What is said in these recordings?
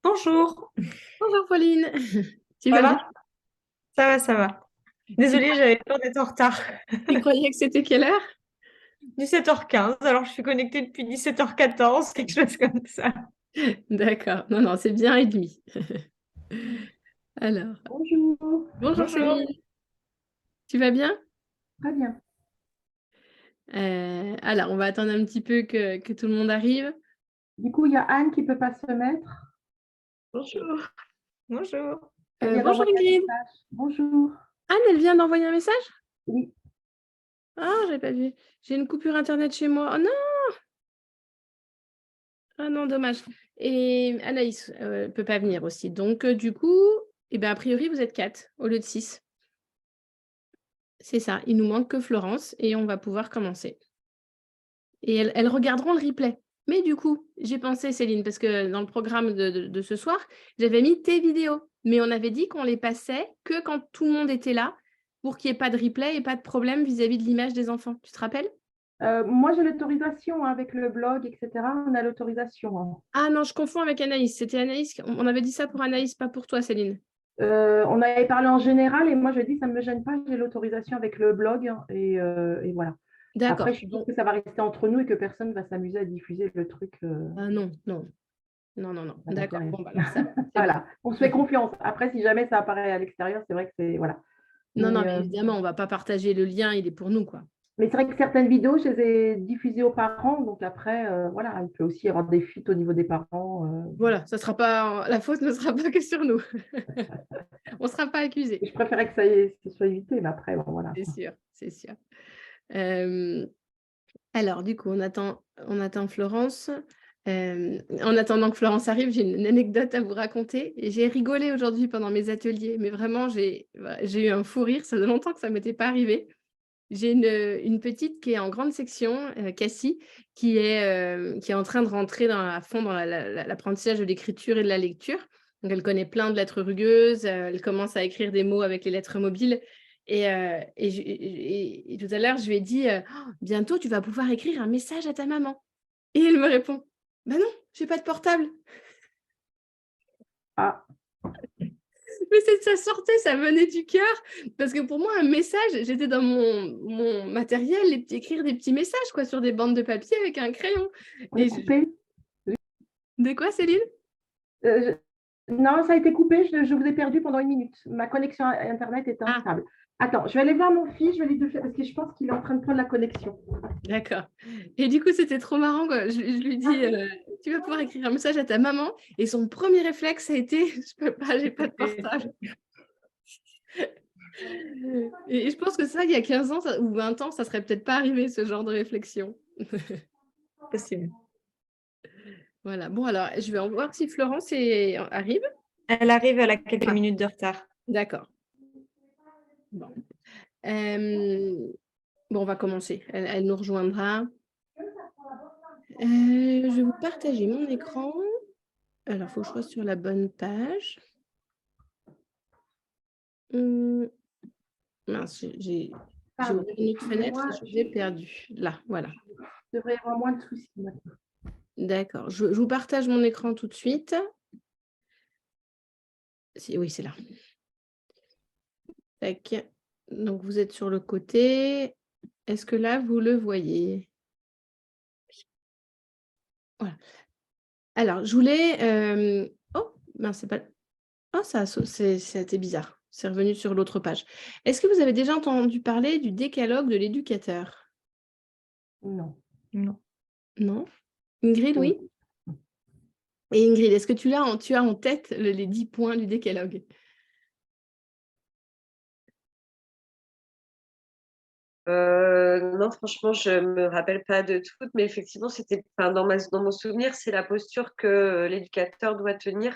Bonjour, Bonjour Pauline, tu ça vas bien? va? Ça va, ça va. Tu, Désolée, j'avais peur d'être en retard. tu croyais que c'était quelle heure? 17h15, alors je suis connectée depuis 17h14, quelque chose comme ça. D'accord, non, non, c'est bien et demi. Alors, Bonjour, bonjour Bonjour. Céline, tu vas bien? très bien. Alors, on va attendre un petit peu que tout le monde arrive. Du coup, il y a Anne qui ne peut pas se mettre. Bonjour. Bonjour. Elle vient Bonjour d'envoyer un Ingrid. message. Bonjour. Anne, elle vient d'envoyer un message? Oui, Ah, j'avais pas vu. J'ai une coupure internet chez moi. Oh non! Ah non, dommage. Et Anaïs peut pas venir aussi. Donc, du coup, eh ben, a priori, vous êtes 4 au lieu de 6. C'est ça, il nous manque que Florence et on va pouvoir commencer. Et elles regarderont le replay. Mais du coup, j'ai pensé, Céline, parce que dans le programme de ce soir, j'avais mis tes vidéos. Mais on avait dit qu'on les passait que quand tout le monde était là, pour qu'il n'y ait pas de replay et pas de problème vis-à-vis de l'image des enfants. Tu te rappelles? Moi j'ai l'autorisation avec le blog, etc. On a l'autorisation, hein. Ah non, je confonds avec Anaïs. C'était Anaïs. On avait dit ça pour Anaïs, pas pour toi, Céline. On avait parlé en général et moi je dis ça ne me gêne pas, j'ai l'autorisation avec le blog, hein, et voilà. Après, D'accord. je suppose Bon. que ça va rester entre nous et que personne ne va s'amuser à diffuser le truc. Ah non, non, non, non, non. Ça D'accord. m'intéresse. Bon, bah alors ça, c'est bon. Voilà, on se fait confiance. Après, si jamais ça apparaît à l'extérieur, c'est vrai que c'est. Voilà. Non, non, Mais, mais évidemment, on ne va pas partager le lien, il est pour nous, quoi. Mais c'est vrai que certaines vidéos, je les ai diffusées aux parents. Donc après, voilà, il peut aussi y avoir des fuites au niveau des parents. Voilà, ça sera pas, la faute ne sera pas que sur nous. On ne sera pas accusé, Je préférais que ça soit évité, mais après, bon, voilà. c'est sûr, c'est sûr. Euh, alors, du coup, on attend Florence. En attendant que Florence arrive, j'ai une anecdote à vous raconter. Et j'ai rigolé aujourd'hui pendant mes ateliers, mais vraiment, j'ai eu un fou rire. Ça fait longtemps que ça ne m'était pas arrivé. J'ai une petite qui est en grande section, Cassie, qui est en train de rentrer à fond dans l'apprentissage de l'écriture et de la lecture. Donc, elle connaît plein de lettres rugueuses, elle commence à écrire des mots avec les lettres mobiles. Et tout à l'heure, je lui ai dit, oh, bientôt, tu vas pouvoir écrire un message à ta maman. Et elle me répond, bah non, j'ai pas de portable. Ah, Mais ça sortait, ça venait du cœur. Parce que pour moi, un message, j'étais dans mon matériel, écrire des petits messages quoi, sur des bandes de papier avec un crayon. on est Et coupé. De quoi, Céline? Euh, Non, ça a été coupé. Je vous ai perdu pendant 1 minute. Ma connexion à Internet est Ah, instable. Attends, je vais aller voir mon fils. Je vais lui dire parce que je pense qu'il est en train de prendre la connexion. d'accord. Et du coup, c'était trop marrant, quoi. Je lui dis, tu vas pouvoir écrire un message à ta maman. Et son premier réflexe a été, je peux pas, j'ai pas de portable. Et je pense que ça, il y a 15 ans ou 20 ans, ça serait peut-être pas arrivé, ce genre de réflexion. Possible. Voilà. Bon, alors, je vais en voir si Florence arrive. Elle arrive, elle a quelques Ah, minutes de retard. d'accord. Bon. Euh, Bon, on va commencer. Elle nous rejoindra. Je vais vous partager mon écran. Alors, il faut que je sois sur la bonne page. Mince, j'ai Pardon. ouvert une autre fenêtre et Excusez-moi, je vous ai perdu. Là, voilà. je devrais y avoir moins de soucis maintenant. D'accord. Je vous partage mon écran tout de suite. Oui, c'est là. Tac. Donc, vous êtes sur le côté. Est-ce que là, vous le voyez? Voilà. Alors, je voulais... Oh, mince, c'est pas... Oh, c'était bizarre. C'est revenu sur l'autre page. Est-ce que vous avez déjà entendu parler du décalogue de l'éducateur? Non. Non. Non? Ingrid, Oui. oui? Et Ingrid, est-ce que tu as en tête les 10 points du décalogue? Non, franchement, je me rappelle pas de toutes, mais effectivement, c'était, enfin, dans mon souvenir, c'est la posture que l'éducateur doit tenir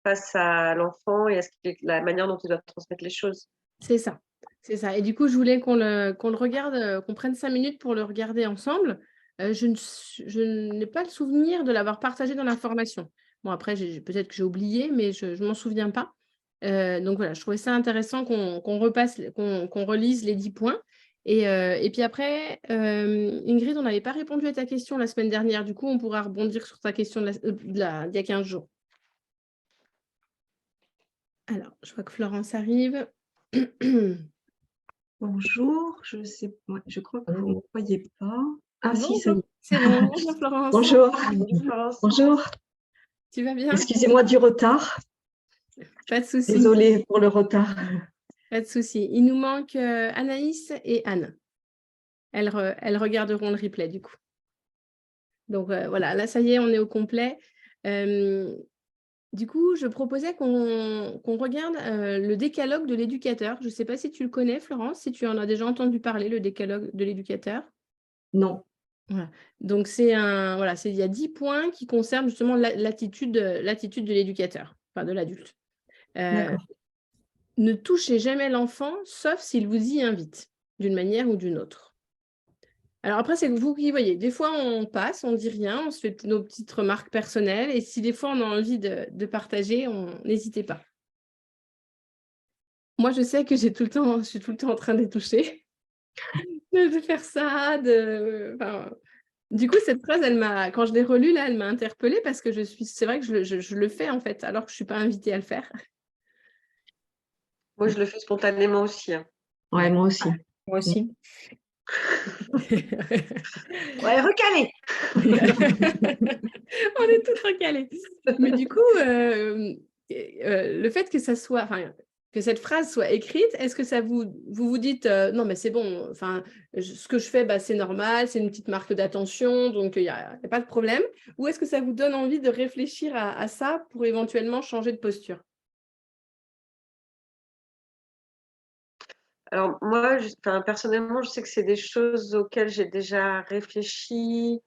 face à l'enfant et la manière dont il doit transmettre les choses. C'est ça. C'est ça. Et du coup, je voulais qu'on le regarde, qu'on prenne 5 minutes pour le regarder ensemble. Je n'ai pas le souvenir de l'avoir partagé dans la formation. Bon, après, peut-être que j'ai oublié, mais je ne m'en souviens pas. Donc voilà, je trouvais ça intéressant qu'on repasse, qu'on relise les 10 points. Et puis après, Ingrid, on n'avait pas répondu à ta question la semaine dernière. Du coup, on pourra rebondir sur ta question d'il y a 15 jours. Alors, je vois que Florence arrive. Bonjour, je crois que vous ne me voyez pas. Ah si, ça y Bonjour, est. c'est bon. Bonjour Florence. Bonjour. Bonjour, Florence. Bonjour. Tu vas bien? Excusez-moi du retard. Pas de souci. Désolée pour le retard. Pas de souci. Il nous manque Anaïs et Anne. Elles regarderont le replay du coup. Donc voilà, là ça y est, on est au complet. Du coup, je proposais qu'on regarde le décalogue de l'éducateur. Je ne sais pas si tu le connais, Florence, si tu en as déjà entendu parler, le décalogue de l'éducateur. Non. Voilà. Donc, il y a 10 points qui concernent justement l'attitude de l'éducateur, enfin de l'adulte. D'accord. Ne touchez jamais l'enfant, sauf s'il vous y invite, d'une manière ou d'une autre. Alors après, c'est vous qui voyez. Des fois, on passe, on ne dit rien, on se fait nos petites remarques personnelles. Et si des fois, on a envie de partager, n'hésitez pas. Moi, je sais que je suis tout le temps en train de les toucher, de faire ça. Du coup, cette phrase, quand je l'ai relue, là, elle m'a interpellée parce que c'est vrai que je le fais, en fait, alors que je ne suis pas invitée à le faire. Moi, je le fais spontanément aussi. Ouais, moi aussi. Moi aussi. Ouais, recalé. On est toutes recalées. Mais du coup, le fait que ça soit, que cette phrase soit écrite, est-ce que ça vous dites non, mais c'est bon, ce que je fais, c'est normal, c'est une petite marque d'attention, donc il n'y a pas de problème. Ou est-ce que ça vous donne envie de réfléchir à ça pour éventuellement changer de posture? Alors moi, personnellement, je sais que c'est des choses auxquelles j'ai déjà réfléchi,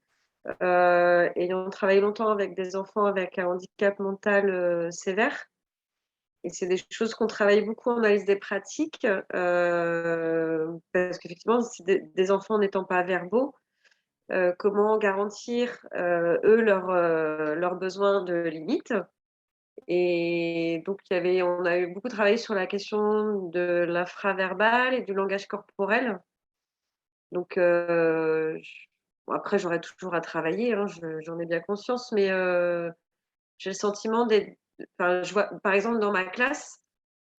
ayant travaillé longtemps avec des enfants avec un handicap mental sévère. Et c'est des choses qu'on travaille beaucoup en analyse des pratiques, parce qu'effectivement, c'est des enfants n'étant pas verbaux, comment garantir, eux, leurs besoins de limites. Et donc, on a eu beaucoup travaillé sur la question de l'infraverbal et du langage corporel. Donc, après, j'aurais toujours à travailler, hein, j'en ai bien conscience, mais j'ai le sentiment je vois, par exemple, dans ma classe,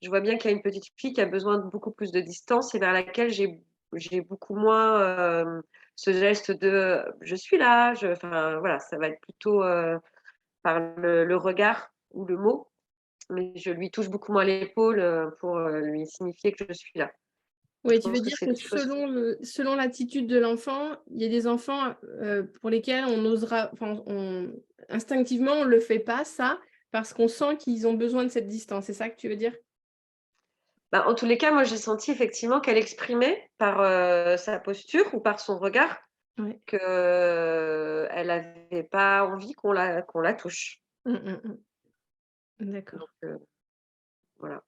je vois bien qu'il y a une petite fille qui a besoin de beaucoup plus de distance et vers laquelle j'ai beaucoup moins ce geste de je suis là. Voilà, ça va être plutôt par le regard ou le mot, mais je lui touche beaucoup moins l'épaule pour lui signifier que je suis là. Oui, Je tu veux pense que dire c'est que des choses. selon l'attitude de l'enfant, il y a des enfants pour lesquels on osera, instinctivement, on ne le fait pas, ça, parce qu'on sent qu'ils ont besoin de cette distance. C'est ça que tu veux dire? En tous les cas, moi, j'ai senti effectivement qu'elle exprimait par sa posture ou par son regard Ouais. qu'elle n'avait pas envie qu'on la touche. D'accord. Donc, voilà.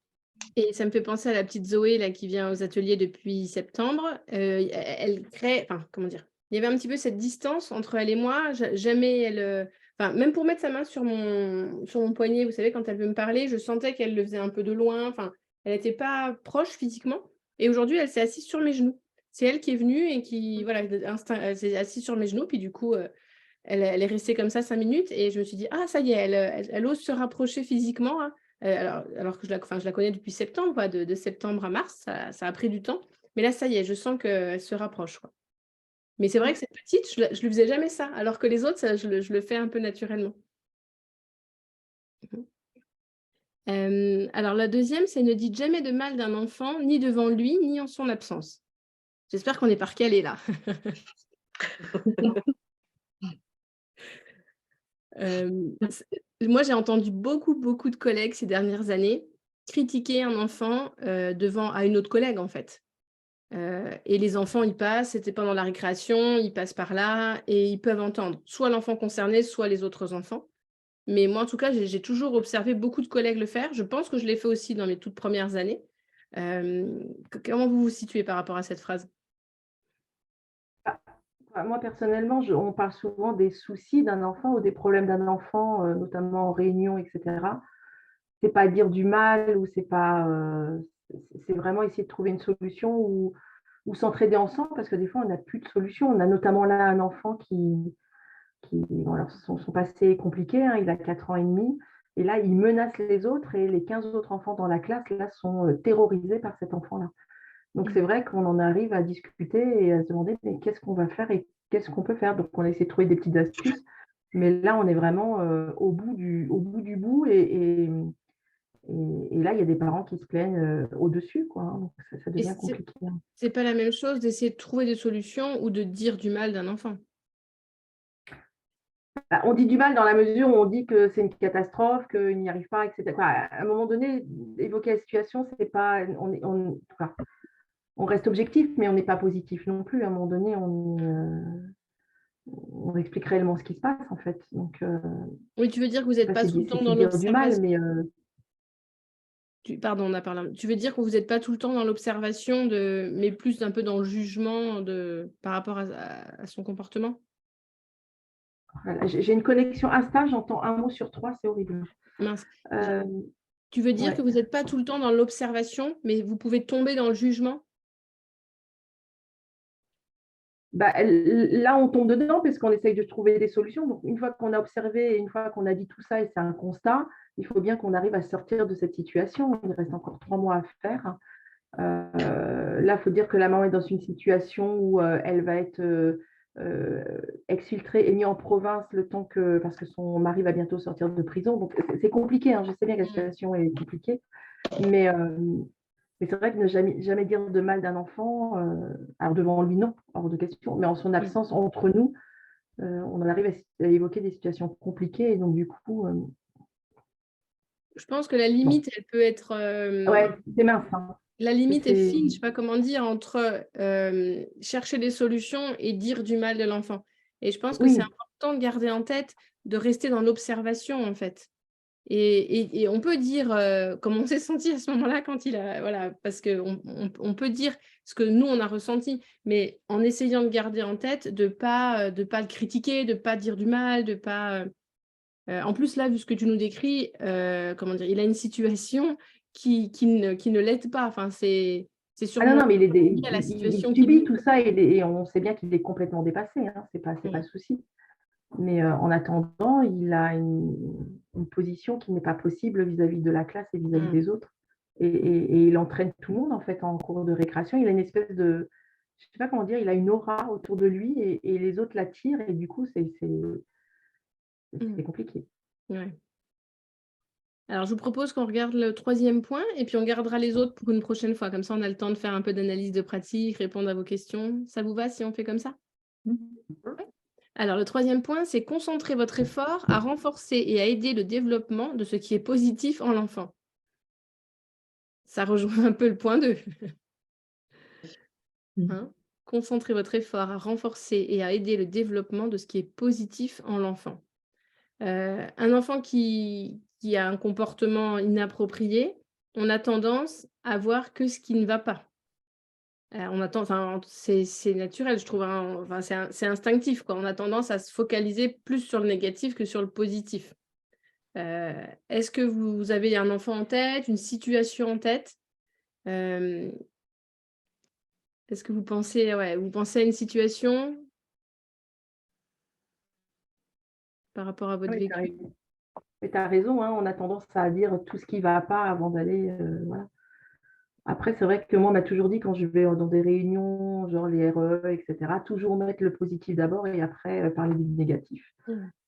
Et ça me fait penser à la petite Zoé là, qui vient aux ateliers depuis septembre. Elle crée, comment dire, il y avait un petit peu cette distance entre elle et moi. Jamais elle, même pour mettre sa main sur mon poignet, vous savez, quand elle veut me parler, je sentais qu'elle le faisait un peu de loin. Elle n'était pas proche physiquement. Et aujourd'hui, elle s'est assise sur mes genoux. C'est elle qui est venue et qui, voilà, elle s'est assise sur mes genoux. Puis du coup, elle est restée comme ça 5 minutes. Et je me suis dit, ah, ça y est, elle ose se rapprocher physiquement, hein. Alors que je la connais depuis septembre, quoi, de septembre à mars, ça a pris du temps. Mais là, ça y est, je sens qu'elle se rapproche, quoi. Mais c'est vrai que cette petite, je ne lui faisais jamais ça, alors que les autres, je le fais un peu naturellement. Alors la deuxième, c'est ne dites jamais de mal d'un enfant, ni devant lui, ni en son absence. J'espère qu'on est par calé là. Moi, j'ai entendu beaucoup de collègues ces dernières années critiquer un enfant à une autre collègue, en fait. Et les enfants, ils passent, c'était pendant la récréation, ils passent par là et ils peuvent entendre soit l'enfant concerné, soit les autres enfants. Mais moi, en tout cas, j'ai toujours observé beaucoup de collègues le faire. Je pense que je l'ai fait aussi dans mes toutes premières années. Comment vous vous situez par rapport à cette phrase? Moi, personnellement, on parle souvent des soucis d'un enfant ou des problèmes d'un enfant, notamment en réunion, etc. C'est pas dire du mal ou c'est pas, c'est vraiment essayer de trouver une solution ou ou s'entraider ensemble, parce que des fois, on n'a plus de solution. On a notamment là un enfant bon, alors son passé est compliqué, hein, il a 4 ans et demi, et là, il menace les autres, et les 15 autres enfants dans la classe, là, sont terrorisés par cet enfant-là. Donc, c'est vrai qu'on en arrive à discuter et à se demander, mais qu'est-ce qu'on va faire et qu'est-ce qu'on peut faire? Donc, on a essayé de trouver des petites astuces, mais là, on est vraiment au bout du bout, et là, il y a des parents qui se plaignent au-dessus, quoi, hein, donc ça Et devient compliqué, hein. c'est pas la même chose d'essayer de trouver des solutions ou de dire du mal d'un enfant. Bah, on dit du mal dans la mesure où on dit que c'est une catastrophe, qu'il n'y arrive pas, etc. Quoi, à un moment donné, évoquer la situation, c'est pas, on reste objectif, mais on n'est pas positif non plus. À un moment donné, on explique réellement ce qui se passe, en fait. Donc, Oui, tu veux dire que vous n'êtes pas tout le temps dans dire du mal, l'observation. mais Pardon, on a parlé. Tu veux dire que vous n'êtes pas tout le temps dans l'observation, mais plus un peu dans le jugement par rapport à son comportement? voilà. J'ai une connexion Insta, j'entends un mot sur 3, c'est horrible. Mince. Euh, Tu veux dire ouais. que vous n'êtes pas tout le temps dans l'observation, mais vous pouvez tomber dans le jugement? Bah, là, on tombe dedans parce qu'on essaye de trouver des solutions. Donc, une fois qu'on a observé, une fois qu'on a dit tout ça et c'est un constat, il faut bien qu'on arrive à sortir de cette situation. Il reste encore 3 mois à faire. Là, il faut dire que la maman est dans une situation où elle va être exfiltrée et mise en province parce que son mari va bientôt sortir de prison. Donc, c'est compliqué, hein. Je sais bien que la situation est compliquée, mais c'est vrai que ne jamais dire de mal d'un enfant, alors devant lui, non, hors de question, mais en son absence, entre nous, on en arrive à évoquer des situations compliquées. Et donc, du coup, Je pense que la limite, elle peut être... ouais, c'est mince, hein. La limite est C'est- fine, je ne sais pas comment dire, entre chercher des solutions et dire du mal de l'enfant. Et je pense que c'est Oui, important de garder en tête de rester dans l'observation, en fait. Et on peut dire comment on s'est senti à ce moment-là quand il a... Voilà, parce qu'on peut dire ce que nous, on a ressenti, mais en essayant de garder en tête de pas le critiquer, de ne pas dire du mal, de pas... en plus, là, vu ce que tu nous décris, comment dire, il a une situation qui ne l'aide pas. Enfin, c'est ah sûrement non, mais lié à la il situation qu'il subit vit. tout ça, et on sait bien qu'il est complètement dépassé, hein, c'est pas le souci. Mais en attendant, il a une position qui n'est pas possible vis-à-vis de la classe et vis-à-vis des autres. Et il entraîne tout le monde, en fait, en cours de récréation. Il a une espèce de, je sais pas comment dire, il a une aura autour de lui, et les autres l'attirent, et du coup, c'est compliqué. Ouais. Alors, je vous propose qu'on regarde le 3e point et puis on gardera les autres pour une prochaine fois. Comme ça, on a le temps de faire un peu d'analyse de pratique, répondre à vos questions. Ça vous va si on fait comme ça? Ouais. Alors, le 3e point, c'est concentrer votre effort à renforcer et à aider le développement de ce qui est positif en l'enfant. Ça rejoint un peu le point 2. Hein? Concentrer votre effort à renforcer et à aider le développement de ce qui est positif en l'enfant. Un enfant qui a un comportement inapproprié, on a tendance à voir que ce qui ne va pas. C'est naturel, je trouve, hein, enfin, c'est instinctif, quoi. On a tendance à se focaliser plus sur le négatif que sur le positif. Est-ce que vous avez un enfant en tête, une situation en tête? Est-ce que vous pensez à une situation par rapport à votre Oui, vécu? tu as raison, hein, on a tendance à dire tout ce qui ne va pas avant d'aller. Voilà. Après, c'est vrai que moi, on m'a toujours dit, quand je vais dans des réunions, genre les RE, etc., toujours mettre le positif d'abord et après parler du négatif.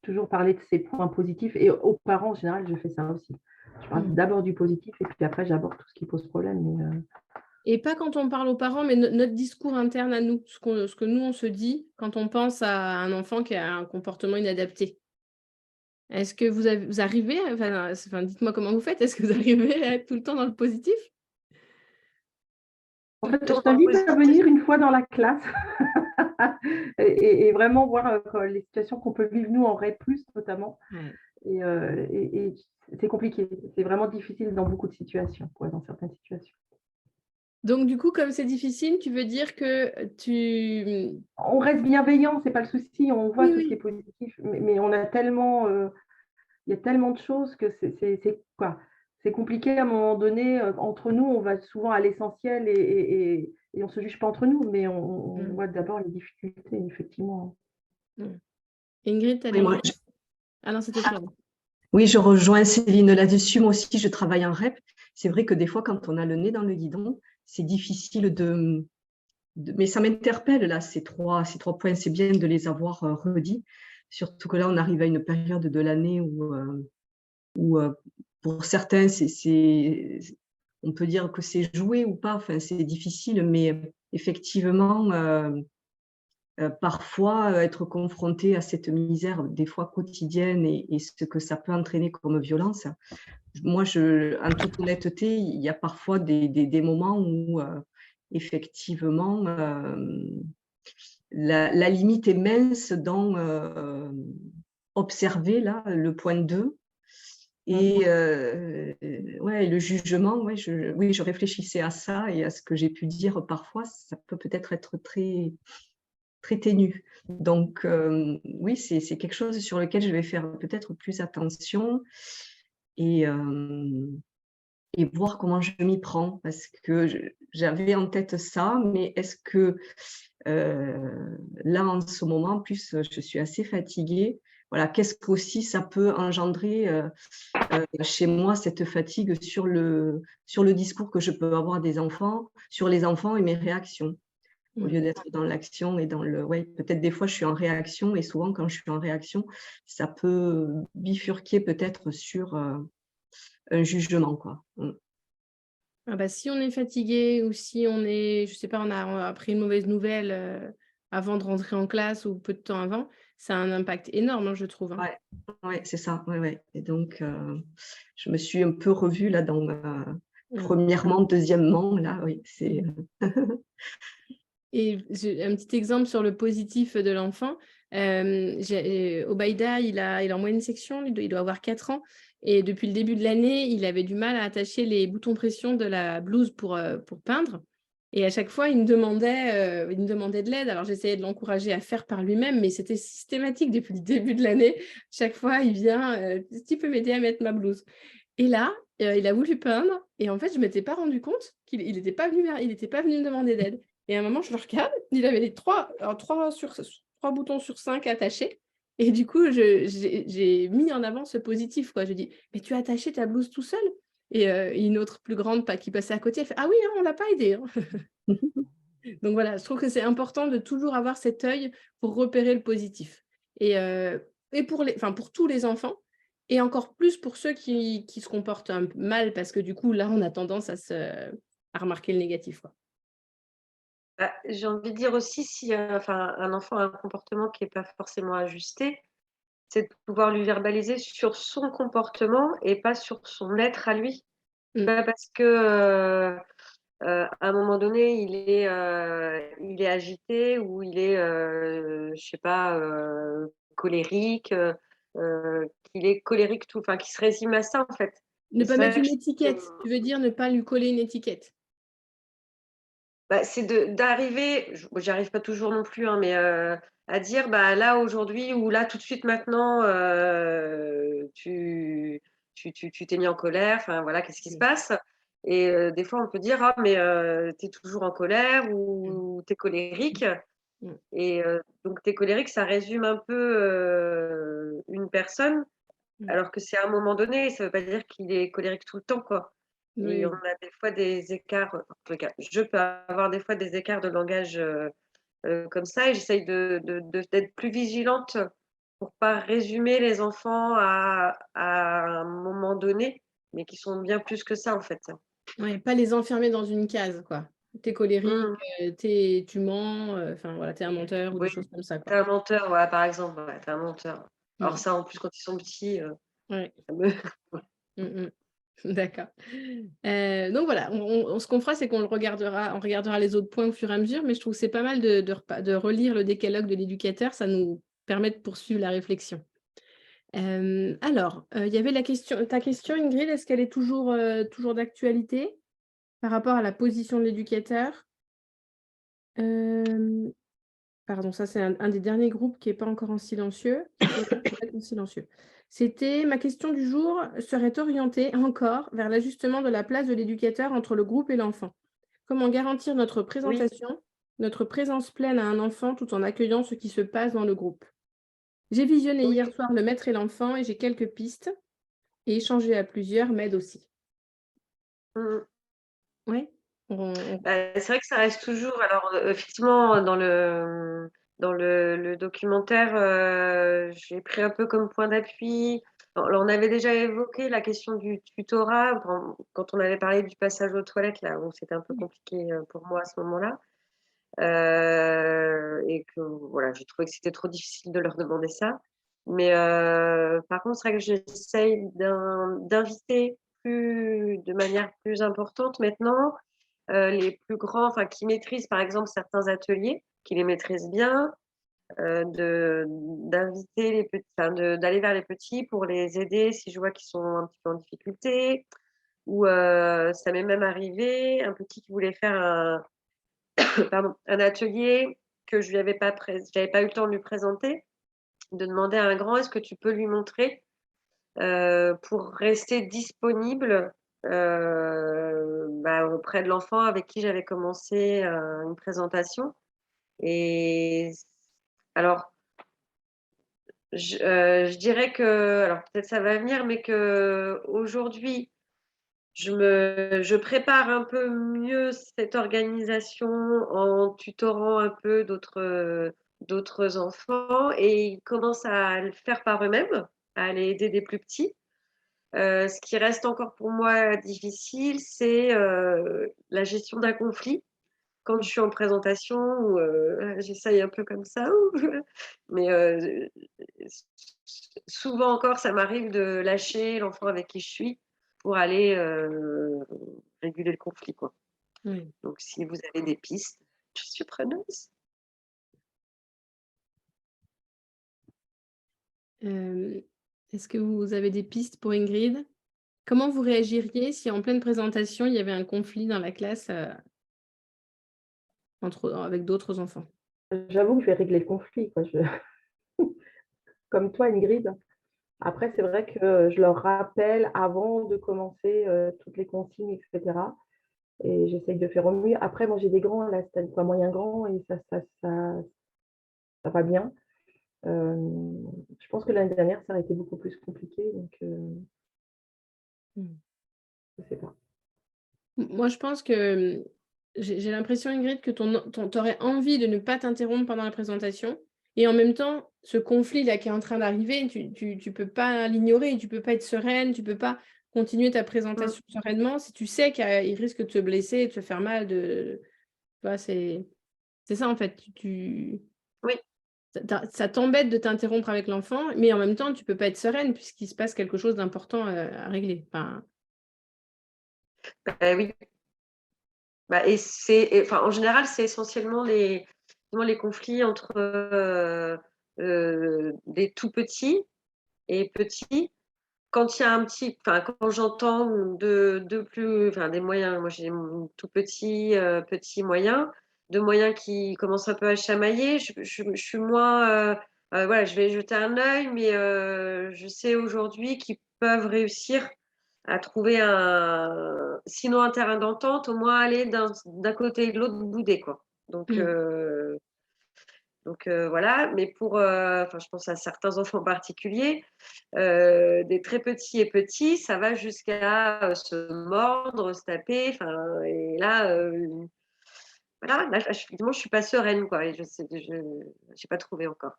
Toujours parler de ses points positifs. Et aux parents, en général, je fais ça aussi. Je parle d'abord du positif et puis après, j'aborde tout ce qui pose problème. Et pas quand on parle aux parents, mais notre discours interne à nous, ce que nous, on se dit quand on pense à un enfant qui a un comportement inadapté. Est-ce que vous arrivez, enfin, dites-moi comment vous faites, est-ce que vous arrivez à être tout le temps dans le positif? En fait, Tout je le temps t'invite à positif. venir une fois dans la classe et vraiment voir les situations qu'on peut vivre, nous, en RED+, notamment. Et c'est compliqué. C'est vraiment difficile dans beaucoup de situations, quoi, dans certaines situations. Donc, du coup, comme c'est difficile, tu veux dire que tu... On reste bienveillant, c'est pas le souci. On voit tout ce qui est Oui. positif, mais on a tellement, il y a tellement de choses que c'est quoi. c'est compliqué à un moment donné. Entre nous, on va souvent à l'essentiel et on ne se juge pas entre nous, mais on voit d'abord les difficultés, effectivement. Ingrid, tu Oui, moi, Ah non, c'était Florence. oui, je rejoins Céline là-dessus. Moi aussi, je travaille en REP. C'est vrai que des fois, quand on a le nez dans le guidon, c'est difficile mais ça m'interpelle là, ces trois points. C'est bien de les avoir redits. Surtout que là, on arrive à une période de l'année où pour certains, on peut dire que c'est joué ou pas. Enfin, c'est difficile, mais effectivement, parfois être confronté à cette misère, des fois quotidienne, et ce que ça peut entraîner comme violence. Moi, en toute honnêteté, il y a parfois des moments où effectivement la limite est mince dans observer là, le point 2. Et ouais, le jugement, ouais, oui, je réfléchissais à ça et à ce que j'ai pu dire parfois, ça peut peut-être être très, très ténu. Donc, oui, c'est quelque chose sur lequel je vais faire peut-être plus attention et voir comment je m'y prends, parce que j'avais en tête ça, mais est-ce que là, en ce moment, en plus, je suis assez fatiguée. Voilà, qu'est-ce qu'aussi ça peut engendrer chez moi, cette fatigue sur le discours que je peux avoir des enfants, sur les enfants et mes réactions, au lieu d'être dans l'action et dans le... Ouais, peut-être des fois, je suis en réaction, et souvent, quand je suis en réaction, ça peut bifurquer peut-être sur un jugement, quoi. Ah bah, si on est fatigué ou si on est, je sais pas, on a appris une mauvaise nouvelle avant de rentrer en classe ou peu de temps avant, ça a un impact énorme, hein, je trouve. Hein. Ouais, c'est ça. Ouais. Et donc, je me suis un peu revue là dans premièrement, deuxièmement, là, oui, c'est... Et un petit exemple sur le positif de l'enfant. Obaïda, il est en moyenne section, il doit avoir 4 ans. Et depuis le début de l'année, il avait du mal à attacher les boutons pression de la blouse pour peindre. Et à chaque fois, il me demandait de l'aide. Alors, j'essayais de l'encourager à faire par lui-même, mais c'était systématique depuis le début de l'année. Chaque fois, il vient, tu peux m'aider à mettre ma blouse. Et là, il a voulu peindre. Et en fait, je ne m'étais pas rendu compte qu'il n'était pas venu me demander d'aide. Et à un moment, je le regarde, il avait les 3 boutons sur 5 attachés. Et du coup, j'ai mis en avant ce positif, quoi. Je dis: «Mais tu as attaché ta blouse tout seul?» Et une autre plus grande qui passait à côté, elle fait: «Ah oui, hein, on l'a pas aidé, hein». Donc voilà, je trouve que c'est important de toujours avoir cet œil pour repérer le positif. Et pour tous les enfants, et encore plus pour ceux qui se comportent un peu mal, parce que du coup, là, on a tendance à remarquer le négatif, quoi. Bah, j'ai envie de dire aussi, si un enfant a un comportement qui n'est pas forcément ajusté, c'est de pouvoir lui verbaliser sur son comportement et pas sur son être à lui. Pas parce que à un moment donné, il est agité ou il est, je sais pas, colérique, qu'il est colérique qu'il se résume à ça, en fait. Ne Et pas c'est mettre vrai une que étiquette, tu veux dire ne pas lui coller une étiquette? bah, c'est d'arriver, j'y arrive pas toujours non plus, hein, mais à dire, bah, là, aujourd'hui ou là, tout de suite, maintenant, tu t'es mis en colère, enfin, voilà, qu'est-ce qui se passe? Et des fois, on peut dire: «Ah mais tu es toujours en colère» ou «Tu es colérique». Mmh. Et donc tu es colérique, ça résume un peu, une personne, Mmh. alors que c'est à un moment donné, ça veut pas dire qu'il est colérique tout le temps, quoi. Et Oui. on a des fois des écarts, en tout cas, je peux avoir des fois des écarts de langage, comme ça, et j'essaye d'être plus vigilante pour pas résumer les enfants à un moment donné, mais qui sont bien plus que ça, en fait. Ouais, pas les enfermer dans une case, quoi. Tu es colérique, Mmh. tu mens, enfin voilà, tu es un menteur ou des Oui, choses comme ça, tu quoi. es un menteur, voilà, par exemple, ouais, tu es un menteur. Alors Mmh. ça, en plus, quand ils sont petits, Ouais. ça me Mmh mh. D'accord. Donc voilà, ce qu'on fera, c'est on regardera les autres points au fur et à mesure, mais je trouve que c'est pas mal de relire le décalogue de l'éducateur, ça nous permet de poursuivre la réflexion. Alors, il y avait ta question Ingrid, est-ce qu'elle est toujours d'actualité par rapport à la position de l'éducateur? Hem Pardon, ça c'est un des derniers groupes qui n'est pas encore en silencieux, qui doit être en silencieux. C'était ma question du jour serait orientée encore vers l'ajustement de la place de l'éducateur entre le groupe et l'enfant. Comment garantir notre Oui, présentation, notre présence pleine à un enfant tout en accueillant ce qui se passe dans le groupe? J'ai visionné oui. hier soir Le Maître et l'enfant et j'ai quelques pistes et échanger à plusieurs m'aide aussi. Mm. Oui? C'est vrai que ça reste toujours. Alors, effectivement, dans le documentaire, j'ai pris un peu comme point d'appui. Alors, on avait déjà évoqué la question du tutorat quand on avait parlé du passage aux toilettes, là, où c'était un peu compliqué pour moi à ce moment-là. Et que voilà, j'ai trouvé que c'était trop difficile de leur demander ça. Mais par contre, c'est vrai que j'essaye d'inviter de manière plus importante maintenant les plus grands, enfin qui maîtrisent par exemple certains ateliers, qui les maîtrisent bien, d'inviter les petits, d'aller vers les petits pour les aider si je vois qu'ils sont un petit peu en difficulté. Ou ça m'est même arrivé, un petit qui voulait faire un atelier que je lui avais pas j'avais pas eu le temps de lui présenter, de demander à un grand: «Est-ce que tu peux lui montrer?» Pour rester disponible, auprès de l'enfant avec qui j'avais commencé, une présentation. Et alors je dirais que, alors peut-être ça va venir, mais qu'aujourd'hui je prépare un peu mieux cette organisation en tutorant un peu d'autres enfants, et ils commencent à le faire par eux-mêmes, à aller aider des plus petits. Ce qui reste encore pour moi difficile, c'est la gestion d'un conflit. Quand je suis en présentation ou j'essaye un peu comme ça, mais souvent encore, ça m'arrive de lâcher l'enfant avec qui je suis pour aller réguler le conflit, quoi. Oui. Donc si vous avez des pistes, je suis preneuse. Est-ce que vous avez des pistes pour Ingrid? Comment vous réagiriez si en pleine présentation, il y avait un conflit dans la classe avec d'autres enfants? J'avoue que je vais régler le conflit, quoi. Comme toi, Ingrid. Après, c'est vrai que je leur rappelle avant de commencer toutes les consignes, etc. Et j'essaye de faire au mieux. Après, moi, j'ai des grands, là, c'est quoi, moyen grand, et ça va bien. Je pense que l'année dernière, ça a été beaucoup plus compliqué, donc je sais pas. Moi, je pense que j'ai l'impression, Ingrid, que tu aurais envie de ne pas t'interrompre pendant la présentation. Et en même temps, ce conflit-là qui est en train d'arriver, tu peux pas l'ignorer, tu peux pas être sereine, tu peux pas continuer ta présentation sereinement si tu sais qu'il risque de te blesser, de te faire mal. Tu vois, c'est ça, en fait. Oui. Ça t'embête de t'interrompre avec l'enfant, mais en même temps, tu peux pas être sereine puisqu'il se passe quelque chose d'important à régler. Enfin, Oui. En général, c'est essentiellement les conflits entre des tout petits et petits. Quand il y a quand j'entends des moyens, moi j'ai tout petit, petit, moyen, de moyens qui commencent un peu à chamailler, je suis moins, voilà, je vais jeter un œil, mais je sais aujourd'hui qu'ils peuvent réussir à trouver sinon un terrain d'entente, au moins aller d'un côté et de l'autre bouder, quoi. Donc voilà, mais je pense à certains enfants particuliers, des très petits et petits, ça va jusqu'à se mordre, se taper, et là, voilà, là, effectivement, je suis pas sereine, quoi, et j'ai pas trouvé encore.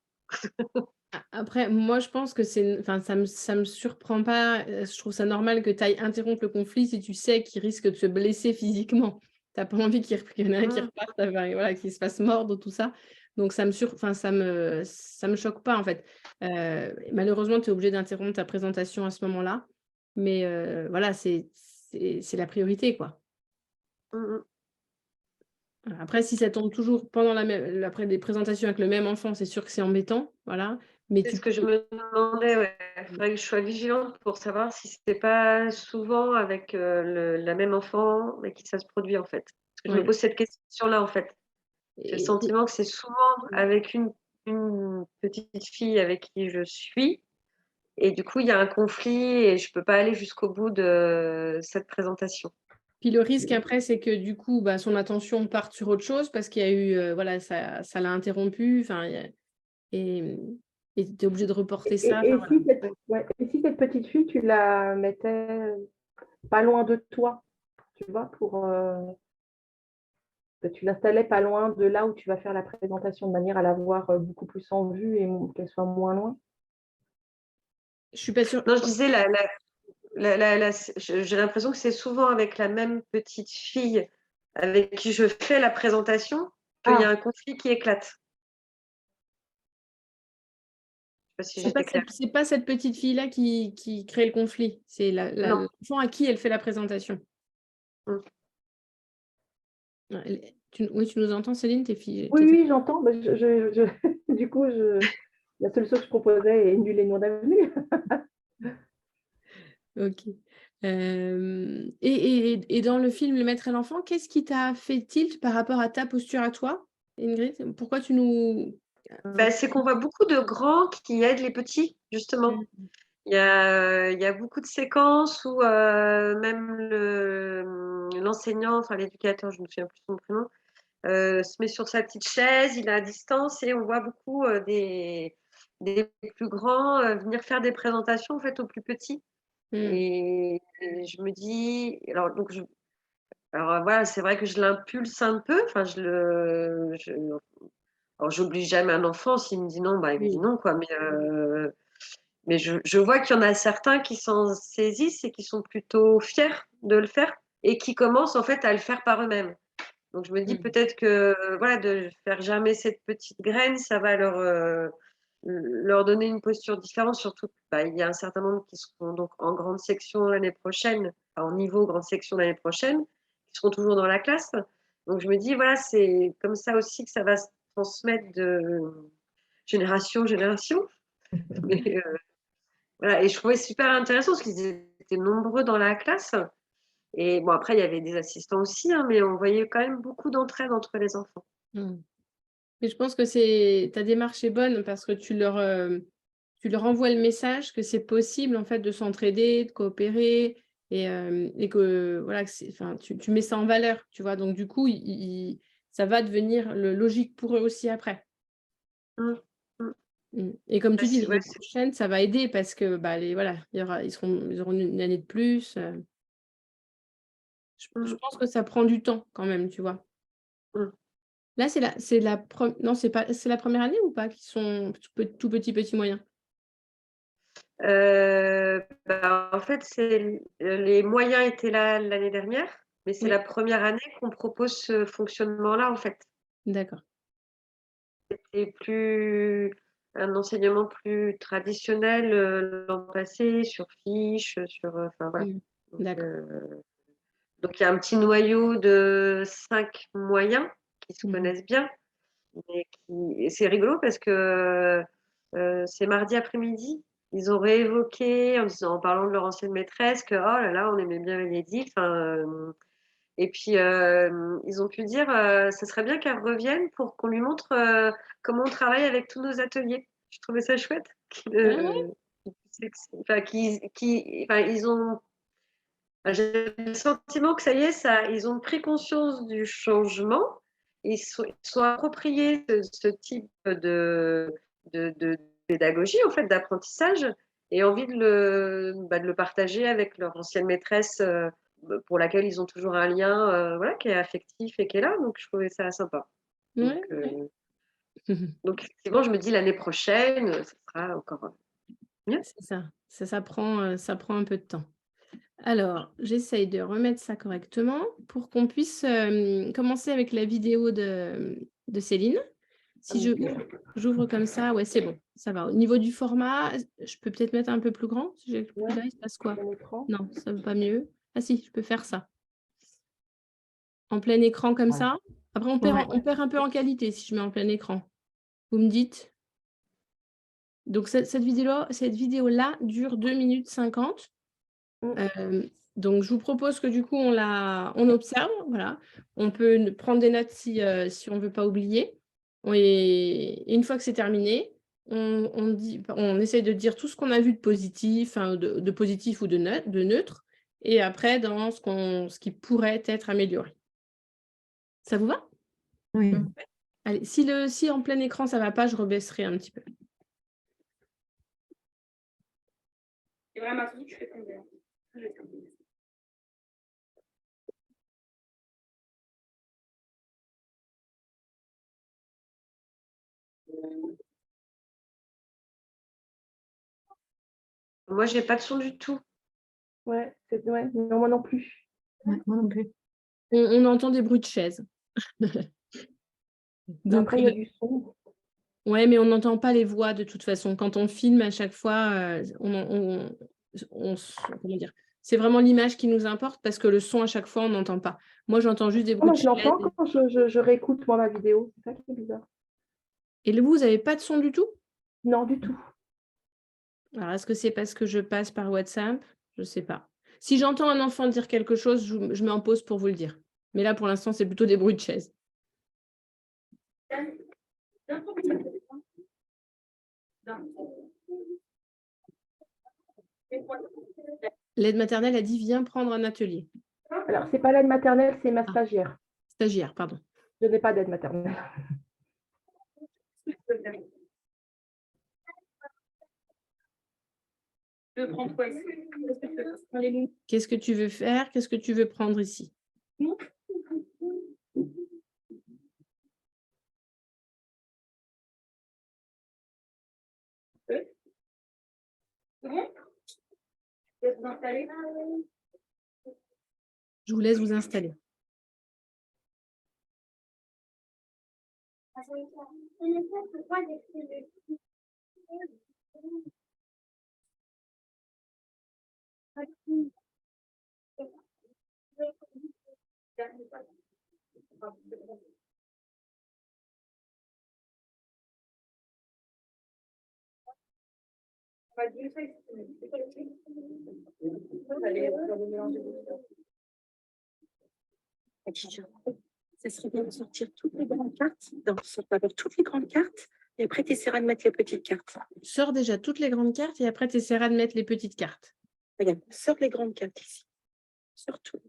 Après, moi, je pense que ça me surprend pas. Je trouve ça normal que tu ailles interrompre le conflit si tu sais qu'il risque de se blesser physiquement. Tu n'as pas envie qu'il y en ait un qui reparte, voilà, qu'il se fasse mordre, tout ça. Donc, ça me choque pas, en fait. Malheureusement, tu es obligé d'interrompre ta présentation à ce moment-là. Mais voilà, c'est la priorité, quoi. Après, si ça tombe toujours après des présentations avec le même enfant, c'est sûr que c'est embêtant. Voilà. Mais C'est ce que je me demandais, ouais. Il faudrait que je sois vigilante pour savoir si c'était pas souvent avec la même enfant mais qui ça se produit, en fait. Parce que je me Ouais. pose cette question-là, en fait. J'ai le Et- sentiment que c'est souvent avec une petite fille avec qui je suis. Et du coup, il y a un conflit et je ne peux pas aller jusqu'au bout de cette présentation. Puis le risque après, c'est que du coup, bah, son attention parte sur autre chose parce qu'il y a eu, voilà, ça l'a interrompu. Enfin, et tu es obligé de reporter ça. Enfin, voilà. Et si cette petite fille, tu la mettais pas loin de toi, tu vois, tu l'installais pas loin de là où tu vas faire la présentation, de manière à la voir beaucoup plus en vue et qu'elle soit moins loin. Je suis pas sûre. Non, je disais, j'ai l'impression que c'est souvent avec la même petite fille avec qui je fais la présentation qu'il y a un conflit qui éclate. Je ne sais pas si j'étais claire. C'est pas cette petite fille-là qui crée le conflit. C'est Non. l'enfant à qui elle fait la présentation. Mm. Oui, tu nous entends, Céline, tes filles. Oui, j'entends. Bah, du coup, la seule chose que je proposais est nul et non avenu. Ok. Et dans le film Le Maître et l'Enfant, qu'est-ce qui t'a fait tilt par rapport à ta posture à toi, Ingrid? Pourquoi tu nous... C'est qu'on voit beaucoup de grands qui aident les petits, justement. Il y a beaucoup de séquences où même l'enseignant, enfin l'éducateur, je ne me souviens plus de son prénom, se met sur sa petite chaise, il est à distance et on voit beaucoup des plus grands venir faire des présentations en fait aux plus petits. Et je me dis, alors voilà, c'est vrai que je l'impulse un peu, enfin alors j'oblige jamais un enfant, s'il me dit non, bah il me dit non quoi, mais je vois qu'il y en a certains qui s'en saisissent et qui sont plutôt fiers de le faire et qui commencent en fait à le faire par eux-mêmes. Donc je me dis peut-être que voilà, de faire germer cette petite graine, ça va leur donner une posture différente. Surtout, il y a un certain nombre qui seront donc en grande section l'année prochaine, en niveau grande section l'année prochaine, qui seront toujours dans la classe. Donc je me dis voilà, c'est comme ça aussi que ça va se transmettre de génération en génération. Mais, voilà. Et je trouvais super intéressant parce qu'ils étaient nombreux dans la classe. Et bon, après, il y avait des assistants aussi, hein, mais on voyait quand même beaucoup d'entraide entre les enfants. Et je pense que ta démarche est bonne parce que tu leur envoies le message que c'est possible en fait de s'entraider, de coopérer et que voilà, tu mets ça en valeur, tu vois. Donc du coup, ça va devenir logique pour eux aussi après. Et comme tu dis, l'année prochaine, ça va aider parce que voilà, ils auront une année de plus. Je pense que ça prend du temps quand même, tu vois. Là, c'est la première année ou pas qui sont tout petits moyens? En fait, les moyens étaient là l'année dernière, mais c'est la première année qu'on propose ce fonctionnement-là, en fait. D'accord. C'était un enseignement plus traditionnel l'an passé, sur fiches, enfin voilà. D'accord. Donc, il y a un petit noyau de 5 moyens qui se connaissent bien. Et c'est rigolo parce que c'est mardi après-midi. Ils ont réévoqué en parlant de leur ancienne maîtresse que oh là là, on aimait bien Bénédicte. Et puis ils ont pu dire ça serait bien qu'elle revienne pour qu'on lui montre comment on travaille avec tous nos ateliers. Je trouvais ça chouette. Ils ont. J'ai le sentiment que ça y est, ils ont pris conscience du changement. Ils sont appropriés ce type de pédagogie, en fait, d'apprentissage, et envie de le partager avec leur ancienne maîtresse pour laquelle ils ont toujours un lien voilà, qui est affectif et qui est là. Donc, je trouvais ça sympa. Donc effectivement, je me dis l'année prochaine, ça sera encore mieux. C'est ça. Ça prend un peu de temps. Alors, j'essaye de remettre ça correctement pour qu'on puisse commencer avec la vidéo de Céline. Si j'ouvre comme ça, ouais, c'est bon, ça va. Au niveau du format, je peux peut-être mettre un peu plus grand. Si j'ai plus là, il se passe quoi? Non, ça ne va pas mieux. Ah si, je peux faire ça. En plein écran comme ça. Après, on perd un peu en qualité si je mets en plein écran. Vous me dites? Donc, cette vidéo-là dure 2 minutes 50. Donc, je vous propose que du coup, on observe. Voilà. On peut prendre des notes si on ne veut pas oublier. Et une fois que c'est terminé, on essaye de dire tout ce qu'on a vu de positif, hein, de positif ou de neutre. Et après, dans ce qui pourrait être amélioré. Ça vous va? Oui. Allez, si en plein écran, ça ne va pas, je rebaisserai un petit peu. C'est vraiment tout, tu fais combien? Moi, j'ai pas de son du tout. Ouais, non, moi non plus. Ouais, moi non plus. On entend des bruits de chaises. Donc, Après, il y a du son. ouais, mais on n'entend pas les voix de toute façon. Quand on filme, à chaque fois, comment dire, c'est vraiment l'image qui nous importe parce que le son, à chaque fois, on n'entend pas. Moi, j'entends juste des bruits Moi, de je l'entends chaises. quand je réécoute moi, ma vidéo. C'est ça qui est bizarre. Et vous n'avez pas de son du tout? Non, du tout. Alors, est-ce que c'est parce que je passe par WhatsApp? Je ne sais pas. Si j'entends un enfant dire quelque chose, je mets en pause pour vous le dire. Mais là, pour l'instant, c'est plutôt des bruits de chaises. L'aide maternelle a dit viens prendre un atelier. Alors, c'est pas l'aide maternelle, c'est ma stagiaire. Stagiaire, pardon. Je n'ai pas d'aide maternelle. Je prends quoi ici? Qu'est-ce que tu veux faire? Qu'est-ce que tu veux prendre ici? C'est bon? Je vais vous installer. Je vous laisse vous installer. Ça serait bien de sortir toutes les grandes cartes, d'abord toutes les grandes cartes, et après tu essaieras de mettre les petites cartes. Sors déjà toutes les grandes cartes et après tu essaieras de mettre les petites cartes. Regarde, sors les grandes cartes ici. Sors tout.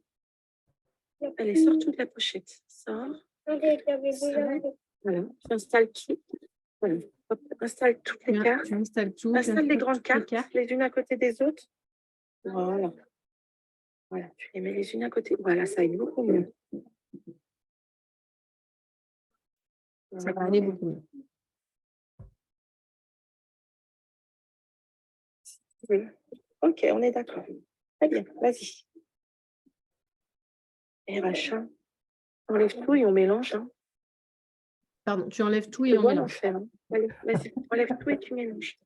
Allez, sors toute la pochette. Sors. Voilà, tu installes tout. Voilà. Hop, installe toutes les cartes. Tu installes tout. Installe les grandes cartes, les unes à côté des autres. Voilà. Voilà, tu les mets les unes à côté. Voilà, ça aide beaucoup mieux. Ça va aller beaucoup mieux. Oui. Ok, on est d'accord. Très bien, vas-y. Et rachat. On enlève tout et on mélange. Hein. Pardon, tu enlèves tout et on mélange. Faire, hein. Allez, vas-y, enlève tout et tu mélanges.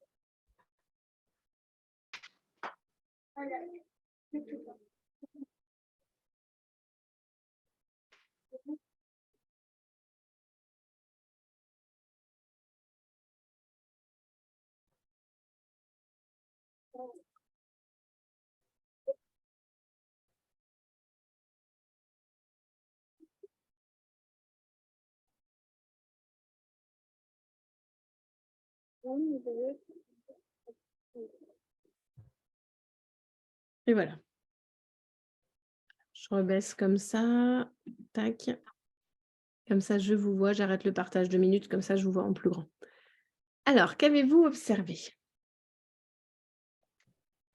Et voilà. Je rebaisse comme ça. Tac. Comme ça, je vous vois. J'arrête le partage 2 minutes. Comme ça, je vous vois en plus grand. Alors, qu'avez-vous observé?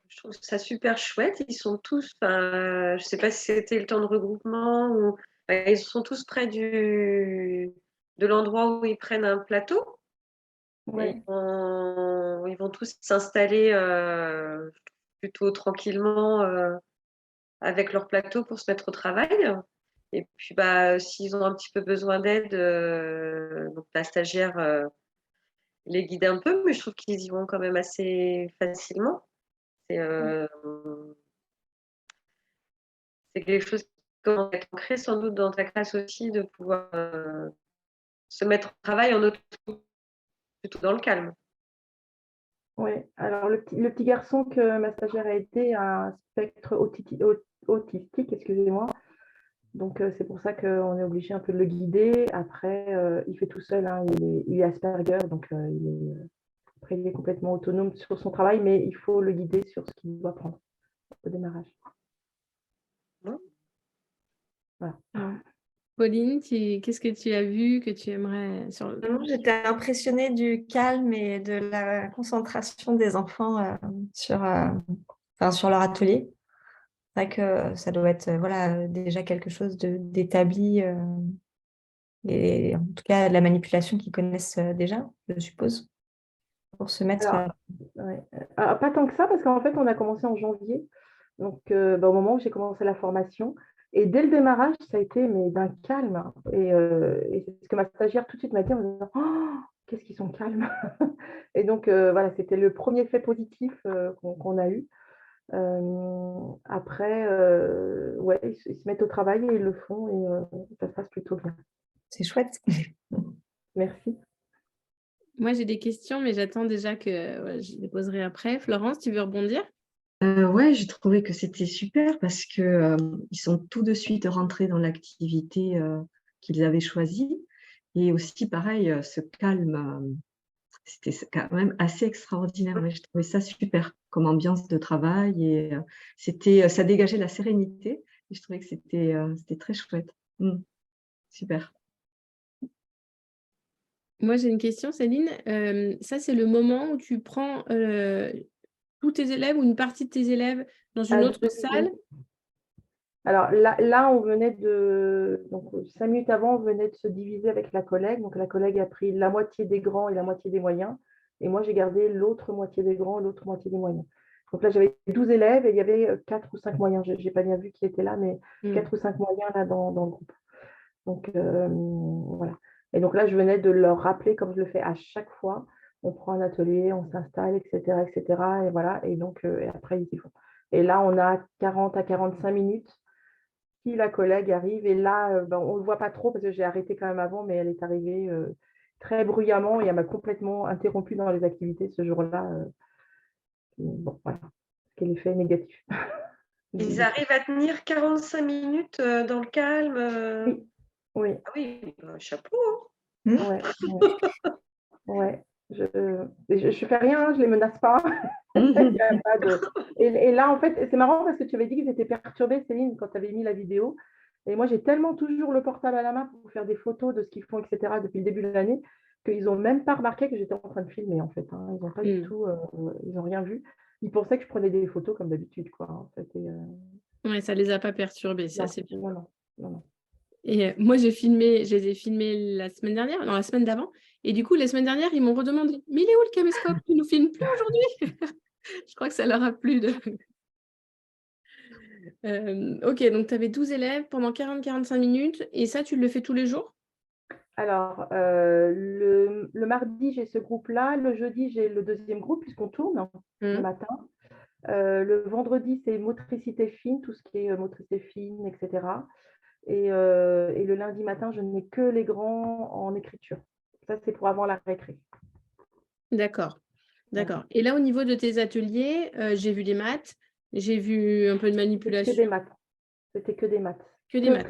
Je trouve ça super chouette. Ils sont tous, je ne sais pas si c'était le temps de regroupement ou ils sont tous près de l'endroit où ils prennent un plateau. Ouais. Ils vont tous s'installer plutôt tranquillement avec leur plateau pour se mettre au travail. Et puis, s'ils ont un petit peu besoin d'aide, donc la stagiaire les guide un peu, mais je trouve qu'ils y vont quand même assez facilement. C'est quelque chose qui commence à être ancré sans doute dans ta classe aussi, de pouvoir se mettre au travail en auto, plutôt dans le calme. Ouais. Alors, le petit garçon que ma stagiaire a aidé a un spectre autistique, excusez-moi. Donc, c'est pour ça qu'on est obligé un peu de le guider. Après, il fait tout seul, hein, il est Asperger, donc après, il est complètement autonome sur son travail, mais il faut le guider sur ce qu'il doit prendre au démarrage. Bon. Voilà. Pauline, qu'est-ce que tu as vu que tu aimerais J'étais impressionnée du calme et de la concentration des enfants sur leur atelier. C'est vrai que ça doit être voilà, déjà quelque chose d'établi et en tout cas de la manipulation qu'ils connaissent déjà, je suppose, pour se mettre. Alors, ouais. Alors, pas tant que ça, parce qu'en fait, on a commencé en janvier, donc au moment où j'ai commencé la formation. Et dès le démarrage, ça a été mais d'un calme, hein. Et c'est ce que ma stagiaire tout de suite m'a dit en me disant oh, qu'est-ce qu'ils sont calmes. Et donc, voilà, c'était le premier fait positif qu'on a eu. Après, ouais, ils se mettent au travail et ils le font et ça se passe plutôt bien. C'est chouette. Merci. Moi, j'ai des questions, mais j'attends déjà que je les poserai après. Florence, tu veux rebondir? Ouais, j'ai trouvé que c'était super parce que ils sont tout de suite rentrés dans l'activité qu'ils avaient choisie. Et aussi, pareil, ce calme, c'était quand même assez extraordinaire. Ouais, j'ai trouvé ça super comme ambiance de travail et ça dégageait la sérénité. Et je trouvais que c'était très chouette. Super. Moi, j'ai une question, Céline. Ça, c'est le moment où tu prends tous tes élèves ou une partie de tes élèves dans une autre salle? Alors là, on venait donc 5 minutes avant, on venait de se diviser avec la collègue. Donc la collègue a pris la moitié des grands et la moitié des moyens. Et moi, j'ai gardé l'autre moitié des grands et l'autre moitié des moyens. Donc là, j'avais 12 élèves et il y avait 4 ou 5 moyens. Je n'ai pas bien vu qui étaient là, mais 4 ou 5 moyens là dans le groupe. Donc voilà. Et donc là, je venais de leur rappeler, comme je le fais à chaque fois, on prend un atelier, on s'installe, etc., etc. Et voilà. Et donc et après, ils y vont. Et là, on a 40 à 45 minutes si la collègue arrive. Et là, on ne le voit pas trop parce que j'ai arrêté quand même avant, mais elle est arrivée très bruyamment et elle m'a complètement interrompue dans les activités ce jour-là. Bon, voilà, quel effet négatif. Ils arrivent à tenir 45 minutes dans le calme. Oui, oui. Ah oui, chapeau. Ouais, ouais. Je fais rien, je les menace pas. Il y a pas de... et là, en fait, c'est marrant parce que tu avais dit qu'ils étaient perturbés, Céline, quand tu avais mis la vidéo. Et moi, j'ai tellement toujours le portable à la main pour faire des photos de ce qu'ils font, etc., depuis le début de l'année, qu'ils n'ont même pas remarqué que j'étais en train de filmer, en fait, hein. Ils n'ont pas du tout, ils n'ont rien vu. Ils pensaient que je prenais des photos comme d'habitude, quoi, en fait. Ouais, ça les a pas perturbés, ça c'est bien. Non. Et moi, je les ai filmés la semaine dernière, non, la semaine d'avant. Et du coup, la semaine dernière, ils m'ont redemandé, mais il est où le caméscope? Tu nous filmes plus aujourd'hui? Je crois que ça leur a plu. Ok, donc tu avais 12 élèves pendant 40-45 minutes. Et ça, tu le fais tous les jours? Alors, le mardi, j'ai ce groupe-là. Le jeudi, j'ai le deuxième groupe, puisqu'on tourne le matin. Le vendredi, c'est motricité fine, tout ce qui est motricité fine, etc. Et le lundi matin, je n'ai que les grands en écriture. Ça, c'est pour avant la récré. D'accord. Et là, au niveau de tes ateliers, j'ai vu des maths, j'ai vu un peu de manipulation. Que des maths. C'était que des maths. Que des maths.